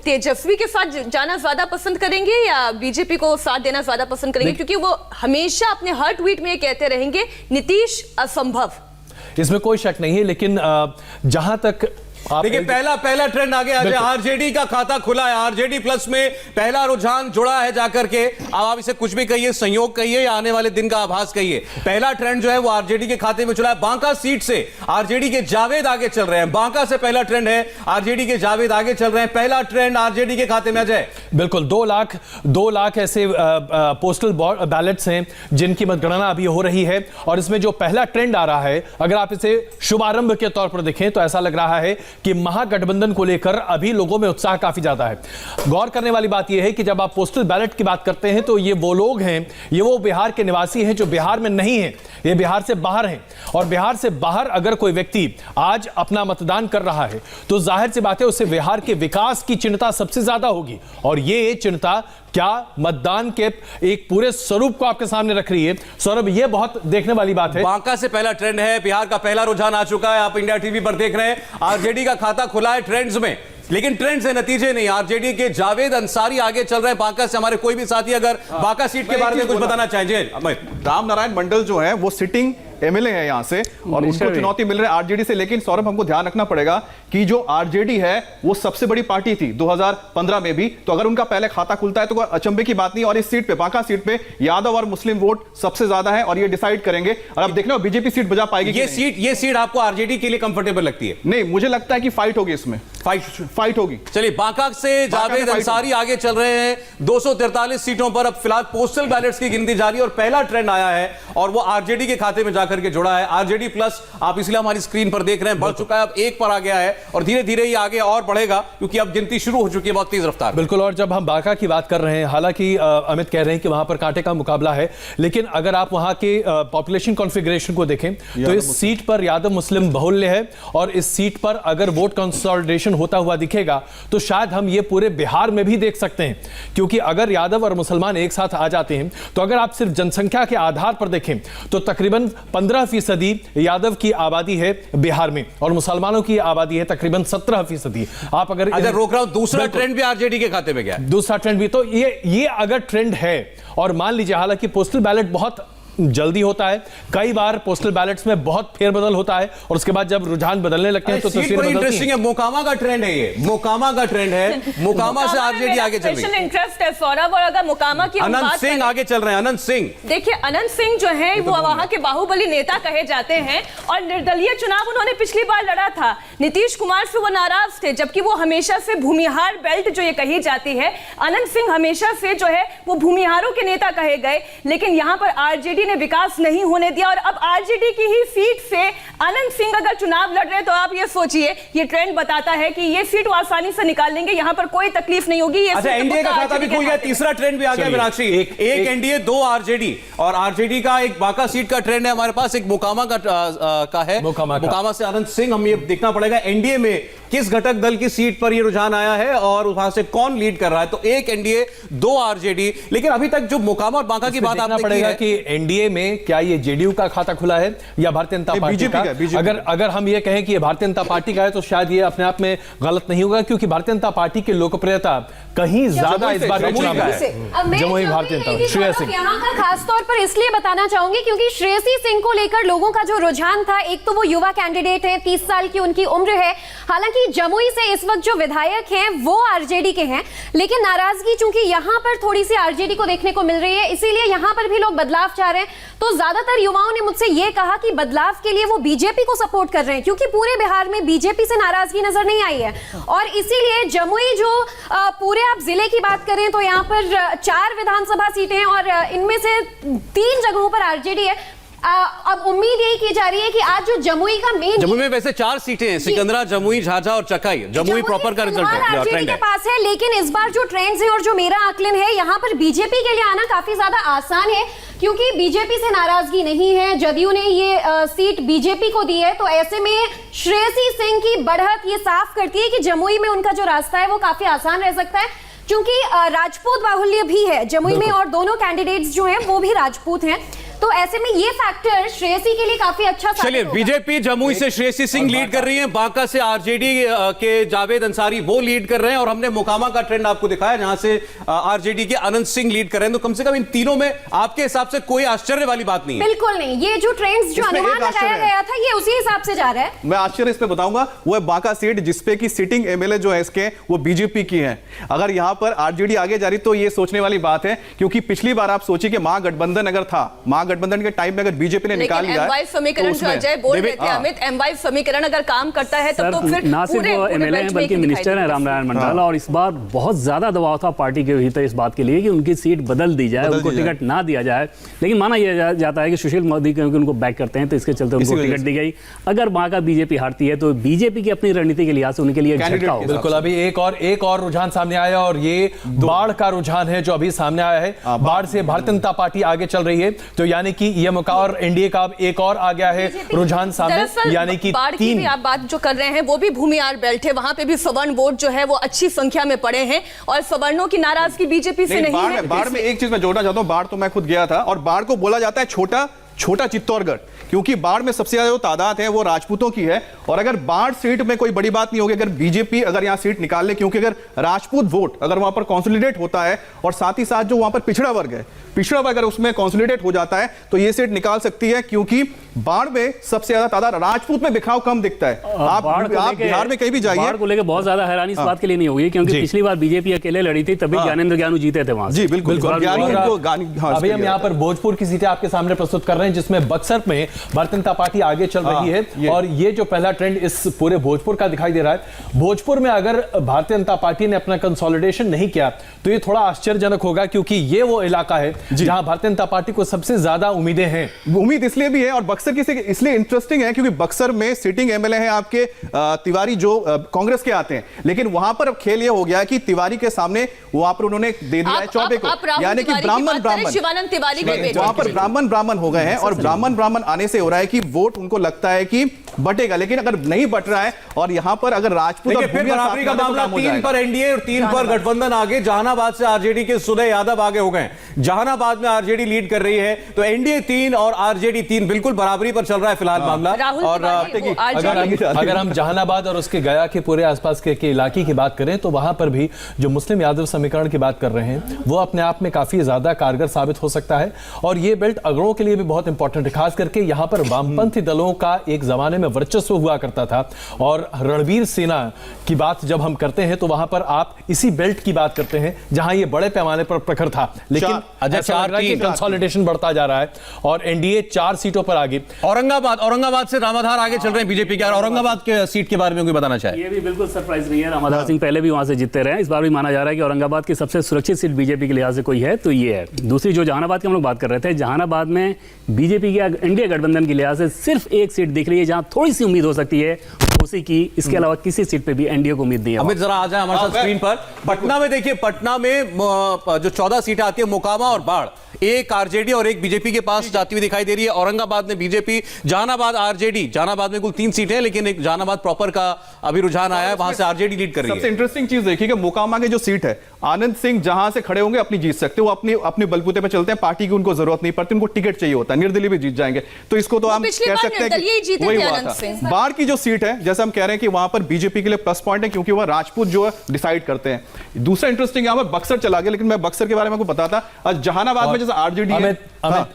तेजस्वी के साथ जाना ज्यादा पसंद करेंगे या बीजेपी को साथ देना ज्यादा पसंद करेंगे? क्योंकि वो हमेशा अपने हर ट्वीट में ये कहते रहेंगे नीतीश असंभव। इसमें कोई शक नहीं है, लेकिन जहां तक देखिए पहला ट्रेंड आ गया। आरजेडी का खाता खुला है, आरजेडी प्लस में पहला रुझान जुड़ा है जाकर के। अब आप इसे कुछ भी कहिए, संयोग कहिए या आने वाले दिन का आभास कहिए, पहला ट्रेंड जो है वो आरजेडी के खाते में चला है। बांका सीट से आरजेडी के जावेद आगे चल रहे हैं। बांका से पहला ट्रेंड है, आरजेडी के जावेद आगे चल रहे हैं। पहला ट्रेंड आरजेडी के खाते में अजय। बिल्कुल 2 लाख ऐसे पोस्टल बैलेट्स हैं जिनकी मतगणना अभी हो रही है, और इसमें जो पहला ट्रेंड आ रहा है, अगर आप इसे शुभारंभ के तौर पर देखें तो ऐसा लग रहा है कि महागठबंधन को लेकर अभी लोगों में उत्साह काफी ज्यादा है। गौर करने वाली बात यह है कि जब आप पोस्टल बैलेट की बात करते हैं तो ये वो लोग हैं, ये वो बिहार के निवासी हैं जो बिहार में नहीं हैं, ये बिहार से बाहर हैं। और बिहार से बाहर अगर कोई व्यक्ति आज अपना मतदान कर रहा है तो जाहिर सी बात है उससे बिहार के विकास की चिंता सबसे ज्यादा होगी, और ये चिंता क्या मतदान के एक पूरे स्वरूप को आपके सामने रख रही है। सौरभ, ये बहुत देखने वाली बात है। बांका से पहला ट्रेंड है, बिहार का पहला रुझान आ चुका है। आप इंडिया टीवी पर देख रहे हैं, आरजेडी का खाता खुला है ट्रेंड्स में, लेकिन ट्रेंड से नतीजे नहीं। आरजेडी के जावेद अंसारी आगे चल रहे हैं बांका से। हमारे कोई भी साथी अगर बांका सीट के बारे में कुछ बताना चाहेंगे। राम नारायण मंडल जो है वो सिटिंग एमएलए है यहां से, और उनको चुनौती मिल रही है आरजेडी से। लेकिन सौरभ, हमको ध्यान रखना पड़ेगा कि जो आरजेडी है वो सबसे बड़ी पार्टी थी 2015 में भी, तो अगर उनका पहले खाता खुलता है तो कोई अचंभे की बात नहीं। और इस सीट पे, बांका सीट पे, यादव और मुस्लिम वोट सबसे ज्यादा है और ये डिसाइड करेंगे। और अब देखना बीजेपी सीट बजा पाएगी। ये सीट आपको आरजेडी के लिए कंफर्टेबल लगती है? नहीं, मुझे लगता है कि फाइट होगी इसमें, फाइट होगी। चलिए, बांका से जावेद अंसारी आगे चल रहे हैं 243 सीटों पर। अब फिलहाल पोस्टल बैलेट्स की गिनती जारी और पहला ट्रेंड आया है और वो आरजेडी के खाते में जाकर के जुड़ा है। आरजेडी प्लस आप इसलिए हमारी स्क्रीन पर देख रहे हैं, बढ़ चुका है, अब 1 पर आ गया है और धीरे धीरे ये आगे और बढ़ेगा क्योंकि अब गिनती शुरू हो चुकी है बहुत तेज रफ्तार। बिल्कुल, और जब हम बांका की बात कर रहे हैं, हालांकि अमित कह रहे हैं कि वहां पर कांटे का मुकाबला है, लेकिन अगर आप वहां के पॉपुलेशन कॉन्फ़िगरेशन को देखें तो इस सीट पर यादव मुस्लिम बहुल्य है, और इस सीट पर अगर वोट कंसोलिडेशन होता हुआ दिखेगा तो शायद हम ये पूरे बिहार में भी देख सकते हैं। क्योंकि अगर यादव और मुसलमान एक साथ आ जाते हैं तो अगर आप सिर्फ जनसंख्या के आधार पर देखें तो तकरीबन 15% यादव की आबादी है बिहार में और मुसलमानों की आबादी है तकरीबन 17%। आप अगर रोक रहा हूं, दूसरा ट्रेंड भी आरजेडी के खाते में गया। दूसरा ट्रेंड भी, तो ये अगर ट्रेंड है, और मान लीजिए हालांकि पोस्टल बैलेट बहुत जल्दी होता है, कई बार पोस्टल बैलेट्स में बहुत फेरबदल होता है और उसके बाद जब रुझान बदलने लगते हैं तो तस्वीर बदलती है। इंटरेस्टिंग है, मोकामा का ट्रेंड है, ये मोकामा का ट्रेंड है। मोकामा से आरजेडी आगे चल रही है। स्पेशल इंटरेस्ट है सौरभ, और अगर मोकामा की अनंत सिंह आगे चल रहे हैं। अनंत सिंह, देखिए, अनंत सिंह जो है वो वहां के बाहुबली नेता कहे जाते हैं और निर्दलीय चुनाव उन्होंने पिछली बार लड़ा था। नीतीश कुमार से वो नाराज थे, जबकि वो हमेशा से भूमिहार बेल्ट जो ये कही जाती है, अनंत सिंह हमेशा से जो है वो भूमिहारों के नेता कहे गए। लेकिन यहां पर आरजेडी ने विकास नहीं होने दिया और अब आरजेडी की ही सीट से अनंत सिंह अगर चुनाव लड़ रहे तो आप ये सोचिए, ये ट्रेंड बताता है कि ये सीट वो आसानी से निकाल लेंगे, यहां पर कोई तकलीफ नहीं होगी। ये अच्छा, एनडीए का खाता भी खुल गया, तीसरा ट्रेंड भी आ गया मीनाक्षी। एक एनडीए, 2 आरजेडी, और आरजेडी का एक बांका सीट का ट्रेंड है हमारे पास, एक मोकामा का है। मोकामा से अनंत सिंह, हम ये देखना पड़ेगा एनडीए में किस घटक दल की सीट पर ये रुझान आया है और वहां से कौन लीड कर रहा है। तो एक एनडीए, 2 आरजेडी, लेकिन अभी तक जो मोकामा और बांका की बात आपने पड़ेगा कि एनडीए में क्या ये जेडीयू का खाता खुला है या भारतीय जनता पार्टी का। अगर हम ये कहें कि ये भारतीय जनता पार्टी का है तो शायद ये अपने आप में गलत नहीं होगा, क्योंकि भारतीय जनता पार्टी की लोकप्रियता कहीं ज्यादा इस बार चुनाव में है। जमुई भारतीय जनता श्रेयसी सिंह यहाँ का खासतौर पर इसलिए बताना चाहूंगी क्योंकि श्रेयसी सिंह को लेकर लोगों का जो रुझान था, एक तो वो युवा कैंडिडेट हैं, 30 साल की उनकी उम्र है। हालांकि जमुई से इस वक्त जो विधायक हैं वो आरजेडी के हैं, लेकिन नाराजगी चूंकि यहाँ पर थोड़ी सी आरजेडी को देखने को मिल रही है, इसीलिए यहाँ पर भी लोग बदलाव चाह रहे हैं। तो ज्यादातर युवाओं ने मुझसे ये कहा कि बदलाव के लिए वो बीजेपी को सपोर्ट कर रहे हैं, क्योंकि पूरे बिहार में बीजेपी से नाराजगी नजर नहीं आई है। और इसीलिए जमुई जो पूरे आप जिले की बात करें तो यहाँ पर 4 विधानसभा सीटें हैं और इनमें से 3 जगहों पर आरजेडी है। अब उम्मीद यही की जा रही है कि आज जो जमुई का मेन जमुई में वैसे 4 सीटें हैं, सिकंदरा, जमुई, झाझा और चकाई। जमुई प्रॉपर का रिजल्ट है, आरजेडी ट्रेंड के है। पास है, लेकिन इस बार जो ट्रेंड्स हैं और जो मेरा आकलन है, यहाँ पर बीजेपी के लिए आना काफी ज्यादा आसान है, क्योंकि बीजेपी से नाराजगी नहीं है। जदयू ने ये सीट बीजेपी को दी है, तो ऐसे में श्रेयसी सिंह की बढ़त ये साफ करती है कि जमुई में उनका जो रास्ता है वो काफी आसान रह सकता है, क्योंकि राजपूत बाहुल्य भी है जमुई में और दोनों कैंडिडेट्स जो हैं वो भी राजपूत हैं। तो ऐसे में ये फैक्टर श्रेयसी के लिए काफी अच्छा चलिए, बीजेपी जमुई से श्रेयसी सिंह लीड कर रही है, बांका से आरजेडी के जावेद अंसारी वो लीड कर रहे हैं, और हमने मोकामा का ट्रेंड आपको दिखाया जहां से आरजेडी के अनंत सिंह लीड कर रहे हैं। तो कम से कम इन तीनों में आपके हिसाब से कोई आश्चर्य वाली बात नहीं है? बिल्कुल नहीं, ये जो ट्रेंड्स जो इसमें अनुमान एक आश्चर्य लगाया है। गया था ये उसी हिसाब से जा रहा है। मैं आश्चर्य इस पे बताऊंगा, वो है बांका सीट जिसपे की सिटिंग एमएलए जो है इसके वो बीजेपी की है। अगर यहां पर आरजेडी आगे जा रही तो ये सोचने वाली बात है, क्योंकि पिछली बार आप सोचिए कि महागठबंधन अगर था, महागठबंधन के टाइम में बीजेपी ने निकाल लिया एमवाई समीकरण जो अजय बोल रहे थे अमित, एमवाई समीकरण अगर काम करता है तब तो फिर ना सिर्फ वो एमएलए हैं बल्कि मिनिस्टर हैं रामनारायण मंडल, और इस बार बहुत ज्यादा दबाव था पार्टी के भीतर इस बात के लिए कि उनकी सीट बदल दी जाए, उनको टिकट ना दिया जाए। लेकिन माना यह जाता है कि सुशील मोदी क्योंकि उनको बैक करते हैं तो इसके चलते उनको टिकट दी गई। अगर वहां का बीजेपी हारती है तो बीजेपी की अपनी रणनीति के लिहाज से उनके लिए झटका होगा। बिल्कुल, अभी एक और रुझान सामने आया, और ये बाढ़ का रुझान है जो अभी सामने आया है। बाढ़ से भारतीय जनता पार्टी आगे चल रही है, तो यानी कि ये मौका और एनडीए का एक और आ गया है रुझान सामने, यानी कि बाढ़ की भी आप बात जो कर रहे हैं वो भी भूमिहार बेल्ट है, वहां पे भी सवर्ण वोट जो है वो अच्छी संख्या में पड़े हैं, और सवर्णों की नाराजगी बीजेपी से नहीं है। बाढ़ में एक चीज मैं जोड़ना चाहता हूं, बाढ़ तो मैं खुद गया था, और बाढ़ को बोला जाता है छोटा चित्तौड़गढ़, क्योंकि बाढ़ में सबसे ज्यादा जो तादाद है वो राजपूतों की है। और अगर बाढ़ सीट में कोई बड़ी बात नहीं होगी अगर बीजेपी अगर यहां सीट निकाल ले, क्योंकि अगर राजपूत वोट अगर वहां पर कंसोलिडेट होता है, और साथ ही साथ जो वहां पर पिछड़ा वर्ग है, पिछड़ा वर्ग अगर उसमें कंसोलिडेट हो जाता है तो ये सीट निकाल सकती है, क्योंकि बाढ़ में सबसे ज्यादा तादाद राजपूत में बिखराव कम दिखता है। आप बिहार में कहीं भी जाइए, बाढ़ को लेकर बहुत ज्यादा हैरानी इस बात के लिए नहीं होगी, क्योंकि पिछली बार बीजेपी अकेले लड़ी थी, तभी ज्ञानेंद्र ज्ञानू जीते थे वहां। जी बिल्कुल, अभी हम यहाँ पर भोजपुर की सीटें आपके सामने प्रस्तुत कर रहे हैं, जिसमें बक्सर में भारतीय जनता पार्टी आगे चल रही है, और ये जो पहला ट्रेंड इस पूरे भोजपुर का दिखाई दे रहा है। भोजपुर में अगर भारतीय जनता पार्टी ने अपना कंसोलिडेशन नहीं किया तो ये थोड़ा आश्चर्यजनक होगा, क्योंकि ये वो इलाका है जहां भारतीय जनता पार्टी को सबसे ज्यादा उम्मीदें हैं। उम्मीद इसलिए भी है, और बक्सर की इसलिए इंटरेस्टिंग है क्योंकि बक्सर में सिटिंग एमएलए हैं आपके तिवारी जो कांग्रेस के आते हैं, लेकिन वहां पर अब खेल यह हो गया कि तिवारी के सामने वहां पर उन्होंने दे दिया है चौबे को, यानी कि ब्राह्मण शिवानंद तिवारी के बेटे वहां पर ब्राह्मण हो गए हैं, और ब्राह्मण आने से हो रहा है कि वोट उनको लगता है कि बटेगा, लेकिन अगर नहीं बट रहा है और यहां पर अगर राजपूत और फिर बराबरी का मामला 3 पर एनडीए और 3 पर गठबंधन आगे। जहानाबाद से आरजेडी के सुदय यादव आगे हो गए, जहानाबाद में आरजेडी लीड कर रही है, तो एनडीए 3 और आरजेडी 3 बिल्कुल बराबरी पर चल रहा है फिलहाल मामला। और अगर हम जहानाबाद और उसके गया के पूरे आसपास के इलाके की बात करें तो वहां पर भी जो मुस्लिम यादव समीकरण की बात कर रहे हैं वो अपने आप में काफी ज्यादा कारगर साबित हो सकता है, और ये बेल्ट अगड़ों के लिए भी बहुत इंपॉर्टेंट है, खास करके यहां पर वामपंथी दलों का एक जमाने में वर्चस्व हुआ करता था, और रणबीर सेना की बात जब हम करते हैं तो वहां पर आप इसी बेल्ट की बात करते हैं जहां ये बड़े पैमाने पर प्रखर था, लेकिन कंसोलिडेशन बढ़ता जा रहा है और एनडीए 4 सीटों पर आगे। औरंगाबाद से रामाधार आगे चल रहे हैं बीजेपी के, और औरंगाबाद के सीट के बारे में कोई बताना चाहे? ये भी बिल्कुल सरप्राइज नहीं है, रामाधार सिंह पहले भी वहां से जीतते रहे हैं, इस बार भी माना जा रहा है कि औरंगाबाद की सबसे सुरक्षित सीट बीजेपी के लिहाज से कोई है तो ये है। दूसरी जो जहानाबाद की हम लोग बात कर रहे थे, जहानाबाद में बीजेपी की एनडीए गठबंधन के लिहाज से सिर्फ एक सीट दिख रही है जहां थोड़ी सी उम्मीद हो सकती है उसी की, इसके अलावा किसी सीट पे भी एनडीए को उम्मीद नहीं है। अमित जरा आ जाए हमारे साथ स्क्रीन पर। पटना में देखिए, पटना में जो 14 सीटें आती है, मोकामा और बाढ़, एक आरजेडी और एक बीजेपी के पास जाती हुई दिखाई दे रही है। औरंगाबाद में बीजेपी, जहानाबाद आरजेडी, जहानाबाद में कुल 3 सीटें हैं, लेकिन एक जहानाबाद प्रॉपर का अभी रुझान आया है, वहां से आरजेडी लीड कर रही है। सबसे इंटरेस्टिंग चीज देखिए कि मोकामा की जो सीट है, आनंद सिंह जहां से खड़े होंगे अपनी जीत सकते, वो अपने बलबूते पे चलते हैं, पार्टी की उनको जरूरत नहीं पड़ती, उनको टिकट चाहिए होता है, निर्दलीय भी जीत जाएंगे, तो इसको तो हम कह सकते हैं कि वही हुआ था। बाढ़ की जो सीट है, जैसे हम कह रहे हैं कि वहां पर बीजेपी के लिए प्लस पॉइंट है, क्योंकि वह राजपूत जो है डिसाइड करते हैं। दूसरा इंटरेस्टिंग यहां पर बक्सर चला गया, लेकिन मैं बक्सर के बारे में आपको बताता, जहानाबाद में जैसे आरजेडी है।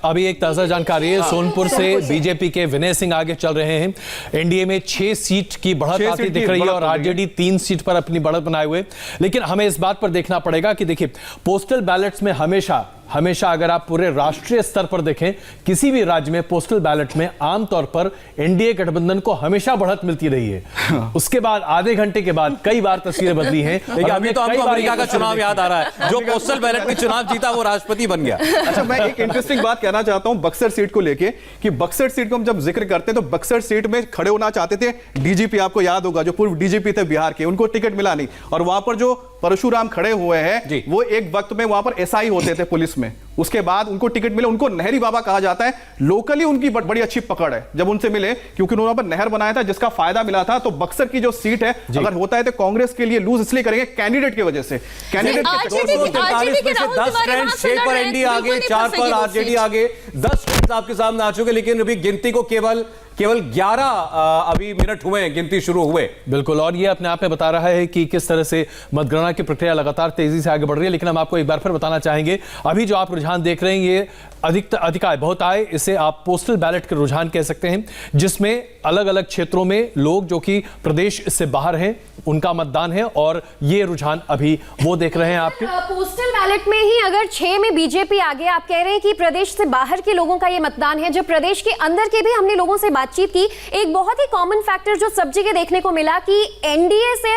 अभी एक ताजा जानकारी है, सोनपुर से बीजेपी के विनय सिंह आगे चल रहे हैं, एनडीए में 6 सीट की बढ़त आती दिख रही है, और आरजेडी 3 सीट पर अपनी बढ़त बनाए हुए। लेकिन हमें इस बात पर देखना पड़ेगा कि देखिए, पोस्टल बैलेट्स में हमेशा हमेशा अगर आप पूरे राष्ट्रीय स्तर पर देखें, किसी भी राज्य में पोस्टल बैलेट में आमतौर पर एनडीए गठबंधन को हमेशा बढ़त मिलती रही है। उसके बाद आधे घंटे के बाद कई बार तस्वीरें बदली हैं। देखिए अभी तो हमको अमेरिका का चुनाव याद आ रहा है, जो पोस्टल बैलेट में चुनाव जीता वो राष्ट्रपति बन गया। अच्छा, मैं एक इंटरेस्टिंग बात कहना चाहता हूं बक्सर सीट को लेके, कि बक्सर सीट को हम जब जिक्र करते हैं तो बक्सर सीट में खड़े होना चाहते थे डीजीपी, आपको याद होगा, जो पूर्व डीजीपी थे बिहार के, उनको टिकट मिला नहीं, और वहां पर जो परशुराम खड़े हुए हैं वो एक वक्त में वहां पर एसआई होते थे पुलिस में, उसके बाद उनको टिकट मिले, उनको नहरी बाबा कहा जाता है। लोकली उनकी बड़ी अच्छी पकड़ है जब उनसे मिले, क्योंकि उन्होंने पर नहर बनाया था जिसका फायदा मिला था। तो बक्सर की जो सीट है अगर होता है तो कांग्रेस के लिए लूज इसलिए करेंगे कैंडिडेट की वजह से, कैंडिडेट के 10 ट्रेंड, 6 पर एनडीए आगे, 4 पर आरजेडी आगे, 10 ट्रेंड आपके सामने आ चुके, लेकिन अभी गिनती को केवल 11 अभी मिनट हुए हैं गिनती शुरू हुए। बिल्कुल, और ये अपने आप में बता रहा है कि किस तरह से मतगणना की प्रक्रिया लगातार तेजी से आगे बढ़ रही है। लेकिन हम आपको एक बार फिर बताना चाहेंगे, अभी जो आप रुझान देख रहे हैं ये अधिकाय बहुत आए, इसे आप पोस्टल बैलेट के रुझान कह सकते हैं, जिसमें अलग अलग क्षेत्रों में लोग जो कि प्रदेश से बाहर हैं उनका मतदान है, और ये रुझान अभी वो देख रहे हैं आपके पोस्टल बैलेट में ही अगर 6 में बीजेपी आगे, आप कह रहे हैं कि प्रदेश से बाहर के लोगों का ये मतदान है, जब प्रदेश के अंदर के भी हमने लोगों से बातचीत की, एक बहुत ही कॉमन फैक्टर जो सब जगह देखने को मिला कि एनडीए से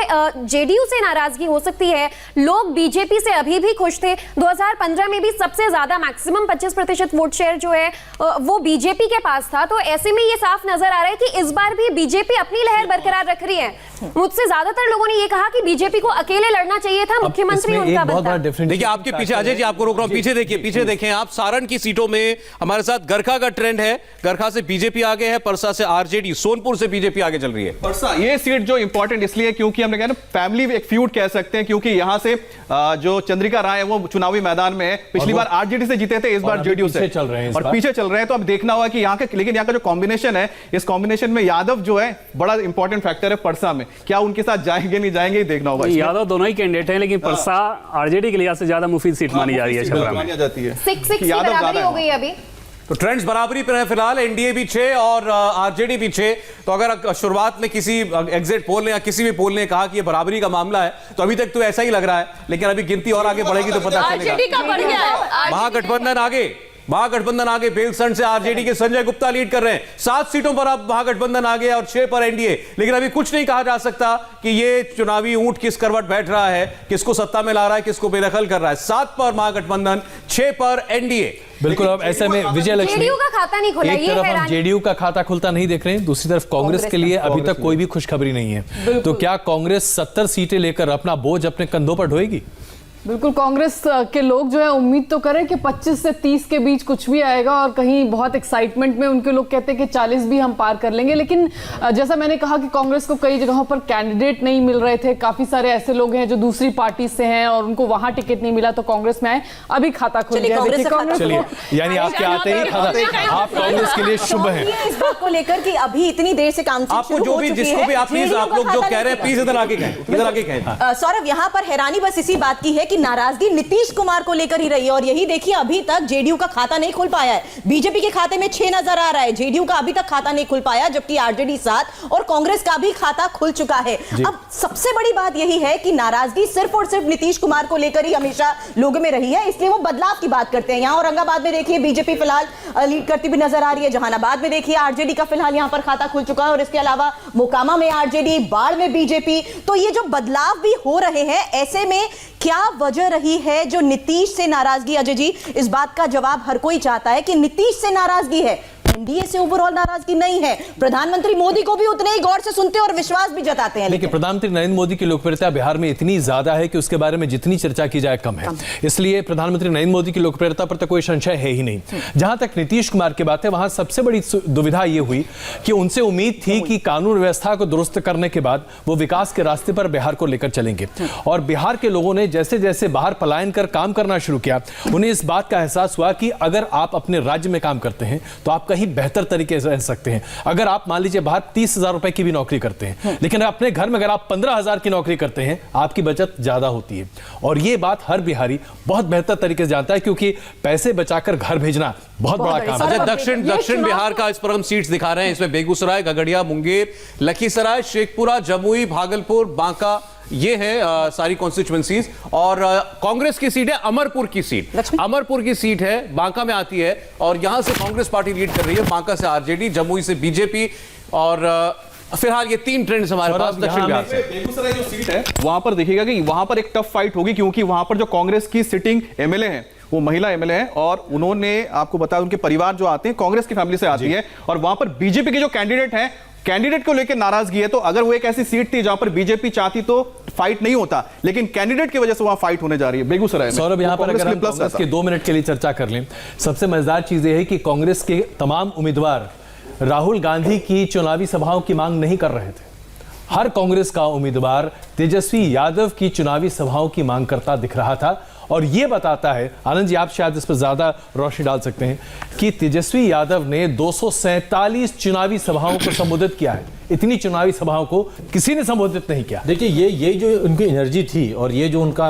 जेडीयू से नाराजगी हो सकती है, लोग बीजेपी से अभी भी खुश थे। 2015 में भी सबसे ज्यादा मैक्सिमम 25% वोट शेयर जो है वो बीजेपी के पास था। तो ऐसे में ये साफ नजर आ रहा है कि इस बार भी बीजेपी अपनी लहर बरकरार रख रही है। मुझसे ज्यादातर लोगों ने ये कहा कि बीजेपी को अकेले लड़ना चाहिए था, मुख्यमंत्री उनका बनता। देखिए आपके पीछे, अजय जी आपको रोक रहा हूं, पीछे देखिए, पीछे देखें आप, सारण की सीटों में हमारे साथ गरखा का ट्रेंड है, गरखा से बीजेपी आगे है, परसा से आरजेडी, सोनपुर से बीजेपी आगे चल रही है। परसा ये सीट जो इंपॉर्टेंट इसलिए क्योंकि हमने कहा ना फैमिली एक फ्यूड कह सकते हैं, क्योंकि यहां से जो चंद्रिका राय है वो चुनावी मैदान में है, पिछली बार आरजेडी से जीते थे, इस बार जेडीयू से चल रहे हैं और पीछे चल रहे हैं। तो अब देखना होगा कि यहाँ के, लेकिन यहाँ का जो कॉम्बिनेशन है, इस कॉम्बिनेशन में यादव जो है बड़ा इंपॉर्टेंट फैक्टर है परसा में, क्या उनके साथ जाएंगे नहीं जाएंगे देखना होगा। यादव दोनों ही कैंडिडेट हैं, लेकिन परसा आरजेडी के लिहाज से ज्यादा मुफीद सीट मानी जा रही है, छपरा में जाती है। 6-6 की बराबरी हो गई अभी। तो ट्रेंड्स बराबरी पर है फिलहाल, एनडीए भी 6 और आरजेडी भी 6। तो अगर शुरुआत में किसी एग्जिट पोल ने या किसी भी पोल ने कहा कि ये बराबरी का मामला है, तो अभी तक तो ऐसा ही लग रहा है, लेकिन अभी गिनती और आगे बढ़ेगी तो पता चलेगा। महागठबंधन आगे, महागठबंधन आगे, बेलसंड से आरजेडी के संजय गुप्ता लीड कर रहे हैं, 7 सीटों पर अब महागठबंधन आगे और 6 पर एनडीए। लेकिन अभी कुछ नहीं कहा जा सकता कि ये चुनावी ऊंट किस करवट बैठ रहा है, किसको सत्ता में ला रहा है, किसको बेदखल कर रहा है। 7 पर महागठबंधन, 6 पर एनडीए। बिल्कुल, अब ऐसे में विजय लक्ष्मी, जेडीयू का खाता नहीं खुला, एक तरफ हम जेडीयू का खाता खुलता नहीं देख रहे हैं, दूसरी तरफ कांग्रेस के लिए अभी तक कोई भी खुशखबरी नहीं है। तो क्या कांग्रेस 70 सीटें लेकर अपना बोझ अपने कंधों पर ढोएगी? बिल्कुल, कांग्रेस के लोग जो है उम्मीद तो करें कि 25 से 30 के बीच कुछ भी आएगा, और कहीं बहुत एक्साइटमेंट में उनके लोग कहते हैं कि 40 भी हम पार कर लेंगे। लेकिन जैसा मैंने कहा कि कांग्रेस को कई जगहों पर कैंडिडेट नहीं मिल रहे थे, काफी सारे ऐसे लोग हैं जो दूसरी पार्टी से हैं और उनको वहां टिकट नहीं मिला तो कांग्रेस में आए, अभी खाता खुल गया। चलिए, यानी आपके आते ही आप कांग्रेस के लिए शुभ है इस बात को लेकर कि अभी इतनी देर से काम आपको जो भी जिसको भी आप प्लीज, आप लोग जो कह रहे हैं प्लीज इधर आके कहें, इधर आके कहें। सौरभ, यहाँ पर हैरानी बस इसी बात की है कि नाराजगी नीतीश कुमार को लेकर ही रही है, और यही देखिए अभी तक जेडीयू का खाता नहीं खुल पाया है। बीजेपी के खाते में 6 नजर आ रहा है, जेडीयू का अभी तक खाता नहीं खुल पाया, जबकि आरजेडी 7 और कांग्रेस का भी खाता खुल चुका है। अब सबसे बड़ी बात यही है कि नाराजगी सिर्फ और सिर्फ नीतीश कुमार को लेकर ही हमेशा लोगों में रही है, इसलिए वो बदलाव की बात करते हैं। यहाँ औरंगाबाद में देखिए बीजेपी फिलहाल लीड करती भी नजर आ रही है, जहानाबाद में देखिए आरजेडी का फिलहाल यहाँ पर खाता खुल चुका है, और इसके अलावा मोकामा में आरजेडी, बाढ़ में बीजेपी। तो ये जो बदलाव भी हो रहे हैं, ऐसे में क्या वजह रही है जो नीतीश से नाराजगी? अजय जी, इस बात का जवाब हर कोई चाहता है कि नीतीश से नाराजगी है, एनडीए से ओवरऑल नाराजगी नहीं है। प्रधानमंत्री मोदी को भी उतने ही गौर से सुनते और विश्वास भी जताते हैं। देखिए, प्रधानमंत्री नरेंद्र मोदी की लोकप्रियता बिहार में इतनी ज्यादा है कि उसके बारे में जितनी चर्चा की जाए कम है, इसलिए प्रधानमंत्री नरेंद्र मोदी की लोकप्रियता पर तो कोई संशय है ही नहीं। जहां तक नीतीश कुमार की बात है, वहां सबसे बड़ी दुविधा यह हुई कि उनसे उम्मीद थी कि कानून व्यवस्था को दुरुस्त करने के बाद वो विकास के रास्ते पर बिहार को लेकर चलेंगे, और बिहार के लोगों ने जैसे जैसे बाहर पलायन कर काम करना शुरू किया, उन्हें इस बात का एहसास हुआ कि अगर आप अपने राज्य में काम करते हैं तो आप कहीं बेहतर तरीके से रह सकते हैं। अगर आप मान लीजिए बाहर 30,000 रुपए की भी नौकरी करते हैं, लेकिन अपने घर में अगर आप 15,000 की नौकरी करते हैं, आपकी बचत ज्यादा होती है। और ये बात हर बिहारी बहुत बेहतर तरीके से जानता है, क्योंकि पैसे बचाकर घर भेजना बहुत बड़ा काम है। दक्षिण बिहार का इस पर हम सीट्स दिखा रहे हैं, इसमें बेगूसराय, खगड़िया, मुंगेर, लखीसराय, शेखपुरा, जमुई, भागलपुर, बांका, ये है सारी कॉन्स्टिट्यूएंसीज। और कांग्रेस की सीट है अमरपुर की सीट, अमरपुर की सीट है, बांका में आती है और यहां से कांग्रेस पार्टी लीड कर रही है, बांका से आरजेडी, जमुई से बीजेपी। और फिलहाल ये 3 ट्रेंड्स हमारे पास दक्षिण बिहार से। बेगूसराय जो सीट है वहां पर देखिएगा कि वहां पर एक टफ फाइट होगी, क्योंकि वहां पर जो कांग्रेस की सिटिंग एमएलए हैं वो महिला एमएलए हैं और उन्होंने आपको बताया उनके परिवार जो आते हैं कांग्रेस की फैमिली से आती है। और वहां पर बीजेपी के जो कैंडिडेट हैं, कैंडिडेट को लेकर नाराजगी है। तो अगर वो एक ऐसी सीट थी जहां पर बीजेपी चाहती तो फाइट नहीं होता, लेकिन कैंडिडेट की वजह से वहां फाइट होने जा रही है बेगूसराय में। सौरभ, यहां पर अगर हम कांग्रेस के 2 मिनट के लिए चर्चा कर लें, सबसे मजेदार चीज यह है कि कांग्रेस के तमाम उम्मीदवार राहुल गांधी की चुनावी सभाओं की मांग नहीं कर रहे थे। हर कांग्रेस का उम्मीदवार तेजस्वी यादव की चुनावी सभाओं की मांग करता दिख रहा था। और यह बताता है, आनंद जी आप शायद इस पर ज्यादा रोशनी डाल सकते हैं, कि तेजस्वी यादव ने 247 चुनावी सभाओं को संबोधित किया है। इतनी चुनावी सभाओं को किसी ने संबोधित नहीं किया। देखिए ये जो उनकी एनर्जी थी और ये जो उनका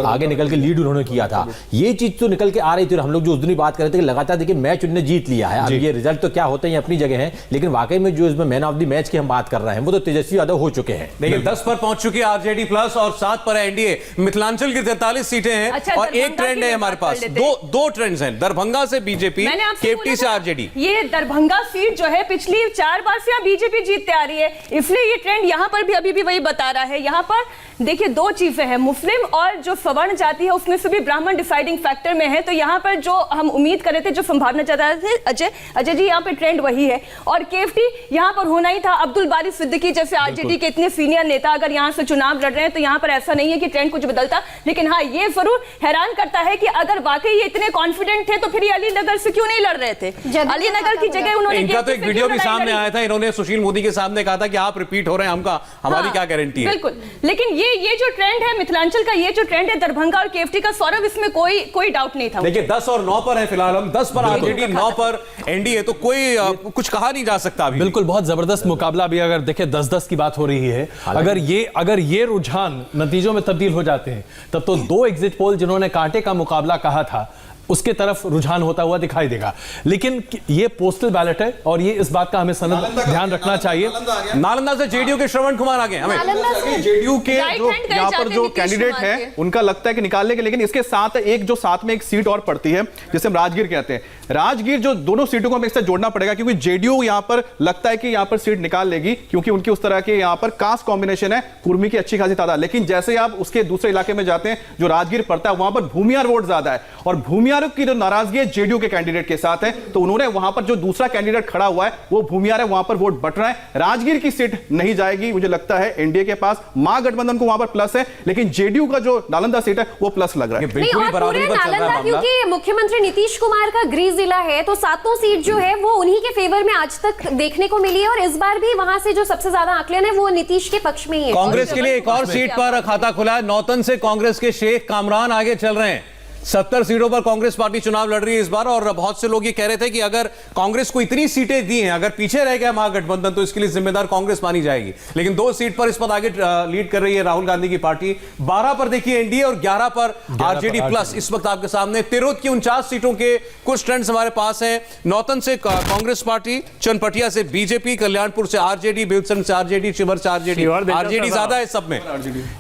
आगे निकल के लीड उन्होंने किया था, ये चीज तो निकल के आ रही थी। हम लोग जो उस दिन बात कर रहे थे कि लगातार देखिए मैच उन्होंने जीत लिया है। अब ये रिजल्ट तो क्या होते हैं अपनी जगह है, लेकिन वाकई में जो इसमें मैन ऑफ द मैच की हम बात कर रहे हैं वो तो तेजस्वी यादव हो चुके हैं। देखिए 10 पर पहुंच चुकी है आरजेडी प्लस और 7 पर है एनडीए। मिथिलांचल की 43 सीटें हैं। अच्छा, और एक ट्रेंड है हमारे पास, दो ट्रेंड्स हैं, दरभंगा से बीजेपी, केवटी से आरजेडी। ये दरभंगा सीट जो है पिछली 4 बार से बीजेपी जीतते आ रही है, इसलिए ये ट्रेंड यहां पर भी अभी भी वही बता रहा है। यहां पर देखिए 2 चीजें हैं, मुस्लिम और जो सवर्ण जाति है उसमें से भी ब्राह्मण डिसाइडिंग फैक्टर में है। तो यहां पर जो हम उम्मीद कर रहे थे, जो संभावना चाहते थे अजय जी, यहां पे ट्रेंड वही है। और केवटी यहां पर होना ही था। अब्दुल बारी सिद्दीकी जैसे आरजेडी के इतने सीनियर नेता अगर यहां से चुनाव लड़ रहे हैं तो यहां पर ऐसा नहीं है कि ट्रेंड कुछ बदलता। लेकिन हाँ, ये जरूर हैरान करता है कि अगर वाकई ये इतने कॉन्फिडेंट थे तो फिर अलीनगर से क्यों नहीं लड़ रहे थे? अलीनगर की जगह उन्होंने इनका तो एक वीडियो भी सामने आया था, इन्होंने सुशील मोदी के सामने कहा था कि आप रिपीट हो रहे हैं, हमारी क्या गारंटी है। बिल्कुल, लेकिन ये जो ट्रेंड है मिथिलांचल का, ये जो ट्रेंड है दरभंगा और केवटी का, सौरभ, इसमें कोई डाउट नहीं था। देखिए 10 और 9 पर है फिलहाल हम, 10 पर आरजेडी, 9 पर एनडीए, तो कोई कुछ कहा नहीं जा सकता अभी। बिल्कुल, बहुत जबरदस्त मुकाबला भी अगर देखें 10-10 की बात हो रही है। अगर ये रुझान नतीजों में तब्दील हो जाते हैं तब तो 2 एग्जिट पोल जिन्होंने कांटे का मुकाबला कहा था उसके तरफ रुझान होता हुआ दिखाई देगा। लेकिन ये पोस्टल बैलेट है और ये इस बात का हमें ध्यान रखना चाहिए। नालंदा से जेडीयू के श्रवण कुमार आ गए। हमें जेडीयू के जो यहाँ पर जो कैंडिडेट है उनका लगता है कि निकाल लेंगे, लेकिन इसके साथ एक जो साथ में एक सीट और पड़ती है जिसे हम राजगीर कहते हैं। राजगीर जो दोनों सीटों को हमें इससे जोड़ना पड़ेगा, क्योंकि जेडीयू यहाँ पर लगता है कि यहाँ पर सीट निकाल लेगी, क्योंकि उनकी उस तरह के यहाँ पर कास्ट कॉम्बिनेशन है, कुर्मी की अच्छी खासी तादाद। लेकिन जैसे आप उसके दूसरे इलाके में जाते हैं जो राजगीर पड़ता है, वहां पर भूमियार वोट ज्यादा है और भूमियार की जो नाराजगी है जेडीयू के कैंडिडेट के साथ है, तो उन्होंने वहां पर जो दूसरा कैंडिडेट खड़ा हुआ है वो भूमियार है, वहां पर वोट बट रहा है। राजगीर की सीट नहीं जाएगी, मुझे लगता है एनडीए के पास, महागठबंधन को वहां पर प्लस है, लेकिन जेडीयू का जो नालंदा सीट है वो प्लस लग रहा है। बिल्कुल बराबरी पर चल रहा है मामला, क्योंकि मुख्यमंत्री नीतीश कुमार का गृह जिला है तो 7 सीट जो है वो उन्हीं के फेवर में आज तक देखने को मिली है और इस बार भी वहां से जो सबसे ज्यादा आंकलन है वो नीतीश के पक्ष में ही है। कांग्रेस के लिए एक और सीट पर खाता खुला है, नौतन से कांग्रेस के शेख कामरान आगे चल रहे हैं। 70 सीटों पर कांग्रेस पार्टी चुनाव लड़ रही है इस बार और बहुत से लोग ये कह रहे थे कि अगर कांग्रेस को इतनी सीटें दी हैं, अगर पीछे रह गया महागठबंधन तो इसके लिए जिम्मेदार कांग्रेस मानी जाएगी। लेकिन 2 सीट पर इस पर आगे लीड कर रही है राहुल गांधी की पार्टी। 12 पर देखिए एनडीए और 11 पर आरजेडी प्लस इस वक्त आपके सामने। तिरहुत की 49 सीटों के कुछ ट्रेंड्स हमारे पास हैं। नौतन से कांग्रेस पार्टी, चनपटिया से बीजेपी, कल्याणपुर से आरजेडी, बेलसंड से आरजेडी, शिवहर से आरजेडी ज्यादा है सब में।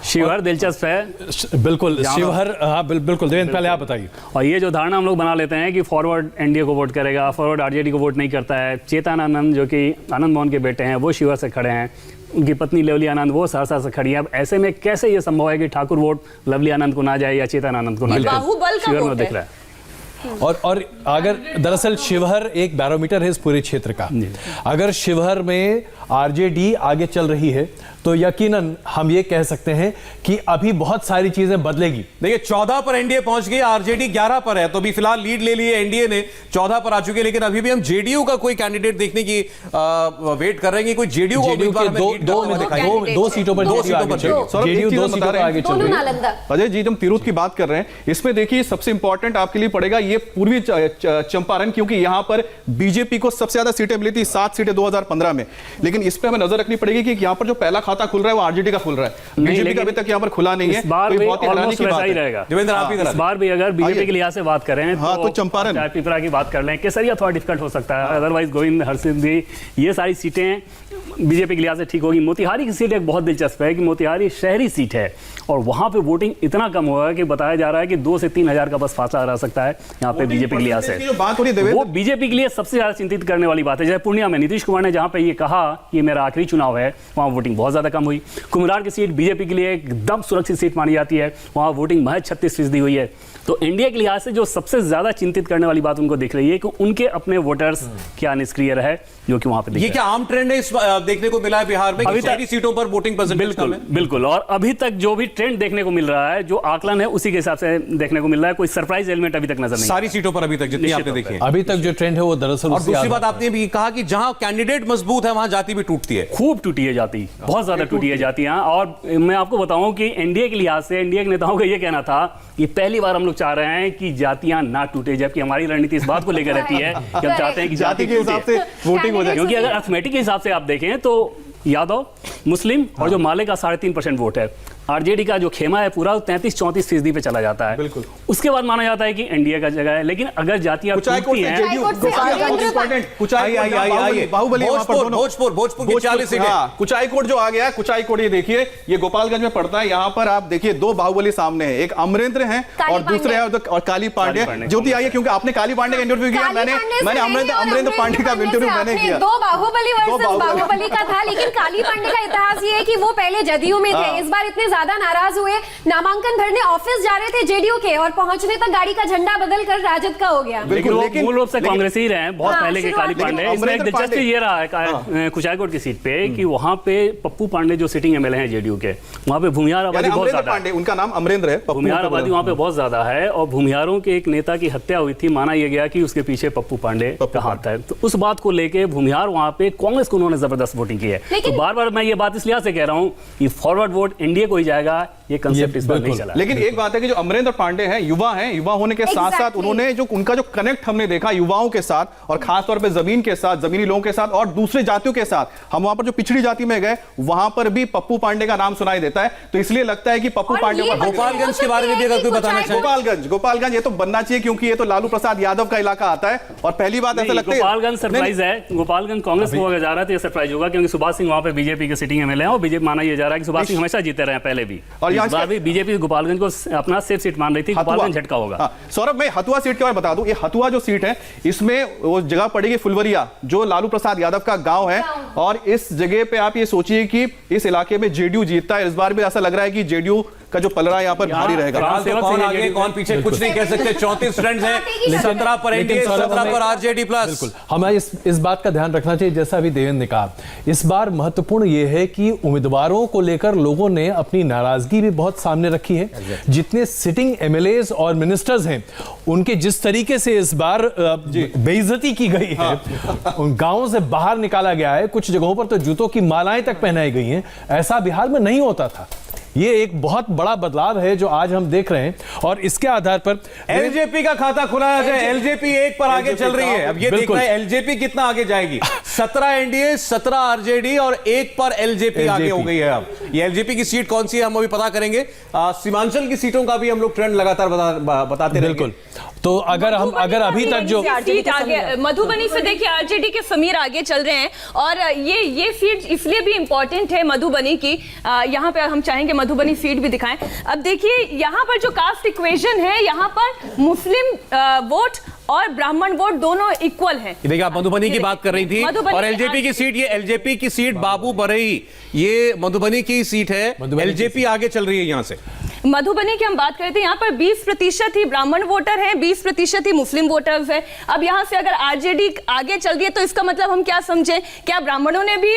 शिवहर दिलचस्प है, बिल्कुल शिवहर, हाँ बिल्कुल। देवेंद्र पहले आप बताइए। और ये जो धारणा हम लोग बना लेते हैं कि फॉरवर्ड एनडीए को वोट करेगा, फॉरवर्ड आरजेडी को वोट नहीं करता है। चेतन आनंद जो कि आनंद मोहन के बेटे हैं वो शिवहर से खड़े हैं, उनकी पत्नी लवली आनंद वो सहरसा से खड़ी है। अब ऐसे में कैसे ये संभव है कि ठाकुर वोट लवली आनंद को ना जाए या चेतन आनंद को ना जाए? बाहुबल का शिवहर में वोट दिख रहा है। और अगर दरअसल शिवहर एक बैरोमीटर है इस पूरे क्षेत्र का, अगर शिवहर में आरजेडी आगे चल रही है तो यकीनन हम ये कह सकते हैं कि अभी बहुत सारी चीजें बदलेगी। देखिए 14 पर एनडीए पहुंच गई, आरजेडी 11 पर है, तो अभी फिलहाल लीड ले ली है एनडीए ने, 14 पर आ चुके हैं। लेकिन अभी भी हम जेडीयू का कोई कैंडिडेट देखने की वेट कर रहे हैं कि कोई जेडीयू को दो सीटों पर आगे चल रही है। अजय जी जब तिरहुत की बात कर रहे हैं, इसमें देखिए सबसे इंपॉर्टेंट आपके लिए पड़ेगा ये पूर्वी चंपारण, क्योंकि यहां पर बीजेपी को सबसे ज्यादा सीटें मिली थी, 7 सीटें 2015 में। लेकिन लेकिन इस पे हमें नजर रखनी पड़ेगी कि यहाँ पर जो पहला खाता खुल रहा है वो आरजेडी का खुल रहा है, बीजेपी का अभी तक यहाँ पर खुला नहीं है। इस बार भी ऑलमोस्ट वैसा ही रहेगा। देवेंद्र, आप इस बार भी अगर बीजेपी के लिहाज से बात करें तो चंपारण पिपरा की बात कर लें, केसरिया थोड़ा डिफिकल्ट हो सकता है, अदरवाइज गोविंद, हरसिद्धि, ये सारी सीटें बीजेपी के लिहाज से ठीक होगी। मोतिहारी की सीट एक बहुत दिलचस्प है कि मोतिहारी शहरी सीट है और वहां पे वोटिंग इतना कम हुआ है कि बताया जा रहा है कि 2 से 3 हजार का बस फासला रह सकता है यहाँ पे बीजेपी के लिहाज से। बात हो रही है वो बीजेपी के लिए सबसे ज्यादा चिंतित करने वाली बात है। जैसे पूर्णिया में नीतीश कुमार ने जहां पे ये कहा कि मेरा आखिरी चुनाव है, वहां वोटिंग बहुत ज्यादा कम हुई। कुम्हरार की सीट बीजेपी के लिए एकदम सुरक्षित सीट मानी जाती है, वहां वोटिंग महज 36% हुई है। तो इंडिया के लिहाज से जो सबसे ज्यादा चिंतित करने वाली बात उनको दिख रही है कि उनके अपने वोटर्स क्या निष्क्रिय रहे, जो कि वहां पे ये क्या आम ट्रेंड है इस देखने को मिला है बिहार में, सारी सीटों पर वोटिंग परसेंटेज कम है? बिल्कुल, और अभी तक जो भी ट्रेंड देखने को मिल रहा है, जो आकलन है उसी के हिसाब से देखने को मिल रहा है। कोई सरप्राइज एलिमेंट अभी तक नजर नहीं, सारी सीटों पर अभी तक जितनी आपने देखी है। अभी तक जो ट्रेंड है वो दरअसल, और दूसरी बात आपने भी कहा कि जहां कैंडिडेट मजबूत है वहां जाति भी टूटती है, खूब टूटी है जाति, बहुत ज्यादा टूटी है जातियां। और मैं आपको बताऊं कि एनडीए के लिहाज से एनडीए के नेताओं का यह कहना था कि पहली बार हम लोग चाह रहे हैं कि जातियां ना टूटे, जबकि हमारी रणनीति इस बात को लेकर रहती है कि हम चाहते हैं कि जाति के हिसाब से वोटिंग हो जाए। क्योंकि अगर अर्थमेटिक के हिसाब से आप देखें तो यादव, मुस्लिम और जो माले का 3.5% वोट है, आरजेडी का जो खेमा है पूरा 33-34% पे चला जाता है। बिल्कुल। उसके बाद माना जाता है कि एनडीए का जगह है। लेकिन अगर जातियां टूटती हैं, भोजपुर की 40 सीटें, कुचाईकोट जो आ गया, कुचाईकोट ये देखिए, ये गोपालगंज में पड़ता है। यहाँ पर आप देखिए 2 बाहुबली सामने है, एक अमरेंद्र हैं और दूसरे है और काली पांडे। ज्योति आइए, क्योंकि आपने काली पांडे का इंटरव्यू किया, मैंने अमरेंद्र पांडे का इंटरव्यू मैंने किया। 2 बाहुबली वर्सेस बाहुबली का था, लेकिन काली पांडे का इतिहास ये है कि वो पहले जदयू में थे, इस बार इतने ज्यादा नाराज हुए, नामांकन भरने ऑफिस जा रहे थे जेडीयू के और पहुंचने तक गाड़ी का झंडा बदल कर राजद का हो गया। लेकिन मूल रूप से कांग्रेस ही रहे हैं बहुत पहले के काली पांडे। इसमें एक दिलचस्प ये रहा है कुचाईकोट की सीट पे कि वहां पे पप्पू पांडे जो सिटिंग एमएलए हैं जेडीयू के, वहां पे भूमिहार आबादी बहुत ज्यादा है। उनका नाम अमरेंद्र है, भूमिहार आबादी वहां पे बहुत ज्यादा है और भूमिहारों के एक नेता की हत्या हुई थी, माना यह गया कि उसके पीछे पप्पू पांडे का हाथ है। तो उस बात को लेके भूमिहार वहां पे कांग्रेस को उन्होंने जबरदस्त वोटिंग की है। तो बार बार मैं ये बात इस लिहाज से कह रहा हूं कि फॉरवर्ड वोट एनडीए को ही जाएगा, ये कंसेप्ट इस बार नहीं चला। लेकिन एक बात है कि जो अमरेंद्र पांडे हैं, युवा होने के साथ साथ उन्होंने जो उनका जो कनेक्ट हमने देखा युवाओं के साथ और खासतौर पे जमीन के साथ, जमीनी लोगों के साथ और दूसरे जातियों के साथ, हम वहां पर जो पिछड़ी जाति में गए वहां पर भी पप्पू पांडे का नाम सुनाई देता है। तो इसलिए लगता है कि पप्पू पांडे, गोपालगंज के बारे में भी अगर कोई बताना चाहे, गोपालगंज ये तो बनना चाहिए क्योंकि ये तो लालू प्रसाद यादव का इलाका आता है और पहली बात ऐसा लगता है गोपालगंज सरप्राइज है। गोपालगंज कांग्रेस को अगर जा रहा है तो ये सरप्राइज होगा क्योंकि सुभाष सिंह वहां पे बीजेपी के सिटिंग एमएलए हैं और बीजेपी माना यह जा रहा है कि सुभाष सिंह हमेशा जीते रहे पहले भी, और इस बार भी बीजेपी गोपालगंज को अपना सेफ सीट मान रही थी। गोपालगंज झटका होगा। सौरभ, मैं हथुआ सीट के बारे में बता दूं, ये हथुआ जो सीट है इसमें वो जगह पड़ेगी फुलवरिया, जो लालू प्रसाद यादव का गांव है, और इस जगह पे आप ये सोचिए कि इस इलाके में जेडीयू जीतता है। इस बार भी ऐसा लग रहा है कि जेडीयू का जो पलड़ा यहाँ पर भारी रहेगा। तो कौन आगे कौन पीछे कुछ नहीं कह सकते। 34 स्टूडेंट्स हैं, 17 पर एनडीए, 17 पर आरजेडी प्लस। बिल्कुल, हमें इस बात का ध्यान रखना चाहिए, जैसा अभी देवेंद्र ने कहा, इस बार महत्वपूर्ण यह है कि उम्मीदवारों को लेकर लोगों ने अपनी नाराजगी भी बहुत सामने रखी है। जितने सिटिंग एमएलएज और मिनिस्टर्स हैं, उनके जिस तरीके से इस बार बेइज्जती की गई है, उन गांवों से बाहर निकाला गया है, कुछ जगहों पर तो जूतों की मालाएं तक पहनाई गई हैं, ऐसा बिहार में नहीं होता था। ये एक बहुत बड़ा बदलाव है जो आज हम देख रहे हैं और इसके आधार पर एलजेपी का खाता खुलाया जाए। एलजेपी 1 पर आगे चल रही है, अब ये देखना है एलजेपी कितना आगे जाएगी। 17 एनडीए, 17 आरजेडी और 1 पर एलजेपी आगे हो गई है। अब ये एलजेपी की सीट कौन सी है हम अभी पता करेंगे। सीमांचल की सीटों का भी हम लोग ट्रेंड लगातार बताते रहेंगे। बिल्कुल, तो अगर अभी तक जो सीट आगे मधुबनी से देखिए आरजेडी के समीर आगे चल रहे हैं और ये सीट इसलिए भी इंपॉर्टेंट है मधुबनी की, यहाँ पे हम चाहेंगे मधुबनी सीट भी दिखाएं। अब देखिए यहाँ पर जो कास्ट इक्वेशन है, यहाँ पर मुस्लिम वोट और ब्राह्मण वोट दोनों इक्वल हैं। देखिए आप मधुबनी की बात कर रही थी और एलजेपी की सीट, ये एलजेपी की सीट बाबू बरई, ये मधुबनी की सीट है। एलजेपी आगे चल रही है यहाँ से। मधुबनी की हम बात करते हैं, यहाँ पर 20% ही ब्राह्मण वोटर हैं, 20% ही मुस्लिम वोटर्स हैं। अब यहाँ से अगर आरजेडी आगे चल रही है तो इसका मतलब हम क्या समझें, क्या ब्राह्मणों ने भी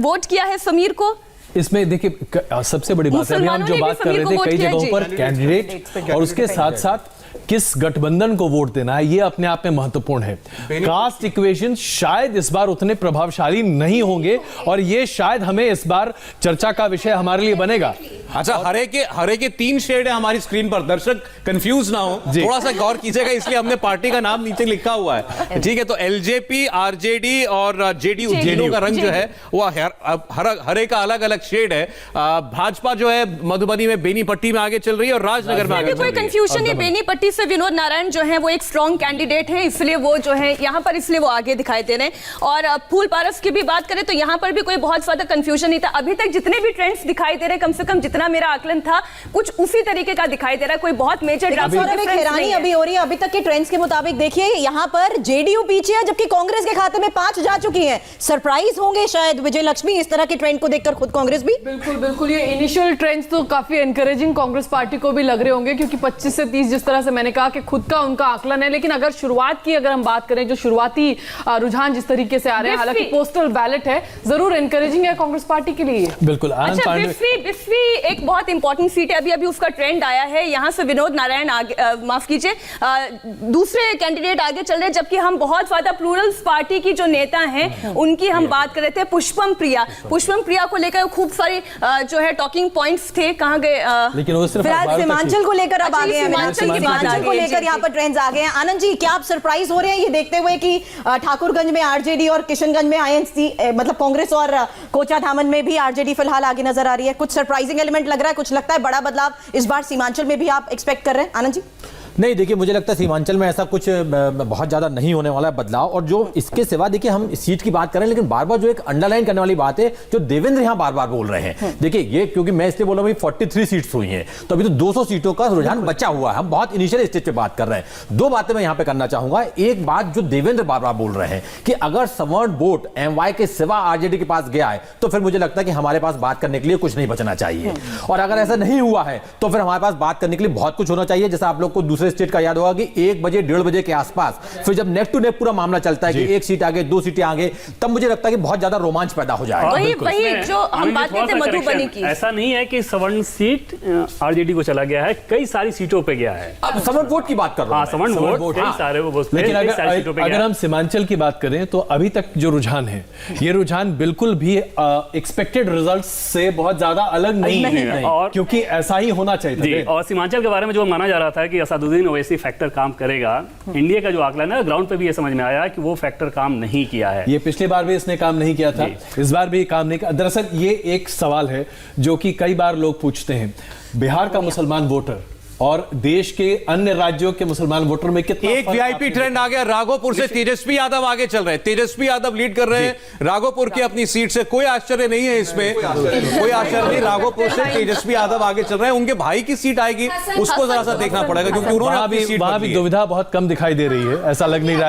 वोट किया है समीर को? इसमें देखिए सबसे बड़ी बात है, अभी हम जो बात कर रहे थे कई जगहों पर कैंडिडेट और उसके साथ साथ किस गठबंधन को वोट देना है, ये अपने आप में महत्वपूर्ण है। कास्ट इक्वेशन शायद इस बार उतने प्रभावशाली नहीं होंगे और ये शायद हमें इस बार चर्चा का विषय हमारे लिए बनेगा। अच्छा, हरे के 3 शेड है हमारी स्क्रीन पर, दर्शक कंफ्यूज ना हो, थोड़ा सा गौर कीजिएगा, इसलिए हमने पार्टी का नाम नीचे लिखा हुआ है, ठीक है। तो एलजेपी, आरजेडी और जेडीयू, तीनों का रंग जो है वो हरे का अलग अलग शेड है। भाजपा जो है मधुबनी में बेनीपट्टी में आगे चल रही है और राजनगर में आगे चल कोई रही है। कंफ्यूजन नहीं, बेनीपट्टी से विनोद नारायण जो है वो एक स्ट्रॉन्ग कैंडिडेट है, इसलिए वो जो है यहाँ पर, इसलिए वो आगे दिखाई दे रहे हैं। और फूल पारस की भी बात करें तो यहाँ पर भी कोई बहुत ज्यादा कंफ्यूजन नहीं था। अभी तक जितने भी ट्रेंड्स दिखाई दे रहे, कम से कम जितना मेरा आकलन था कुछ उसी तरीके का दिखाई दे रहा है, कोई बहुत मेजर हैरानी अभी हो रही है। अभी तक के ट्रेंड्स के मुताबिक देखिए यहाँ पर जेडीयू पीछे है, जबकि कांग्रेस के खाते में 5 जा चुकी है। सरप्राइज होंगे शायद विजय लक्ष्मी इस तरह के ट्रेंड को देखकर खुद कांग्रेस भी। बिल्कुल बिल्कुल, ये इनिशियल ट्रेंड्स तो काफी एनकरेजिंग कांग्रेस पार्टी को भी लग रहे होंगे, क्योंकि 25 से 30 जिस तरह से मैंने कहा कि खुद का उनका आकलन है। लेकिन अगर शुरुआत की अगर हम बात करें, जो शुरुआती रुझान जिस तरीके से आ रहे हैं, हालांकि पोस्टल बैलेट है, जरूर एनकरेजिंग है कांग्रेस पार्टी के लिए। बिल्कुल। अच्छा, बिस्फी एक बहुत इंपॉर्टेंट सीट है, अभी उसका ट्रेंड आया है, यहाँ से विनोद नारायण आगे, माफ कीजिए, दूसरे कैंडिडेट आगे चल रहे हैं, जबकि हम बहुत ज्यादा प्लूरल्स पार्टी की जो नेता हैं उनकी हम बात कर रहे थे। पुष्पम प्रिया को लेकर खूब सारी जो है टॉकिंग पॉइंट्स थे, कहां गए? लेकिन वो सिर्फ फिलहाल सीमांचल को लेकर अब आ गए हैं, सीमांचल को लेकर यहाँ पर ट्रेंड्स आ गए हैं। आनंद जी, क्या आप सरप्राइज हो रहे हैं ये देखते हुए कि ठाकुरगंज में आरजेडी और किशनगंज में आईएनसी, मतलब कांग्रेस और कोचा धामन में भी आरजेडी फिलहाल आगे नजर आ रही है? कुछ सरप्राइजिंग एलिमेंट लग रहा है, कुछ लगता है बड़ा बदलाव इस बार सीमांचल में भी आप एक्सपेक्ट कर रहे हैं? आनंद जी। नहीं, देखिए मुझे लगता है सीमांचल में ऐसा कुछ बहुत ज़्यादा नहीं होने वाला है बदलाव। और जो इसके सिवा देखिए हम सीट की बात करें, लेकिन बार बार जो एक अंडरलाइन करने वाली बात है जो देवेंद्र यहाँ बार बार बोल रहे हैं, देखिए ये क्योंकि मैं इसलिए बोल रहा हूँ 43 सीट्स हुई हैं, तो अभी तो 200 सीटों का रुझान बचा हुआ है, हम बहुत इनिशियल स्टेज पे बात कर रहे हैं। 2 बातें मैं यहाँ पे करना चाहूंगा। एक बात जो देवेंद्र बार बार बोल रहे हैं कि अगर सवर्ण वोट एमवाई के सिवा आरजेडी के पास गया है तो फिर मुझे लगता है कि हमारे पास बात करने के लिए कुछ नहीं बचना चाहिए, और अगर ऐसा नहीं हुआ है तो फिर हमारे पास बात करने के लिए बहुत कुछ होना चाहिए। जैसा आप लोग को दूसरे स्टेट का याद होगा 1 बजे 1:30 बजे के आसपास फिर जब नेक टू नेक पूरा मामला चलता है कि 1 सीट आगे 2 सीटें आगे, तब मुझे लगता है कि बहुत ज्यादा रोमांच पैदा हो जाएगा। वही जो हम बात करते हैं मधुबनी की, ऐसा नहीं है कि सवर्ण सीट आरजेडी को चला गया है, कई सारी सीटों पे गया है। अब सवर्ण वोट की बात कर रहा हूं, सवर्ण वोट कई सारे वो, लेकिन अगर हम सीमांचल की बात करें तो अभी तक जो रुझान है, ये रुझान बिल्कुल भी एक्सपेक्टेड रिजल्ट से बहुत ज्यादा अलग नहीं है, और क्योंकि ऐसा ही होना चाहिए। और सीमांचल के बारे में जो माना जा रहा था कि असदुद्दीन ओवैसी फैक्टर काम करेगा, इंडिया का जो आंकलन है ग्राउंड पे भी ये समझ में आया कि वो फैक्टर काम नहीं किया है। ये पिछली बार भी इसने काम नहीं किया था, इस बार भी काम नहीं किया। दरअसल ये एक सवाल है जो कि कई बार लोग पूछते हैं, बिहार का मुसलमान वोटर और देश के अन्य राज्यों के मुसलमान वोटर में कितना एक वीआईपी ट्रेंड आ गया। राघोपुर से तेजस्वी यादव आगे चल रहे हैं, तेजस्वी यादव लीड कर रहे हैं राघोपुर की अपनी सीट से। कोई आश्चर्य नहीं है इसमें, कोई आश्चर्य नहीं। राघोपुर से तेजस्वी यादव आगे चल रहे हैं, उनके भाई की सीट आएगी, उसको जरा सा देखना पड़ेगा, क्योंकि उन्होंने वहां भी दुविधा बहुत कम दिखाई दे रही है, ऐसा लग नहीं रहा है।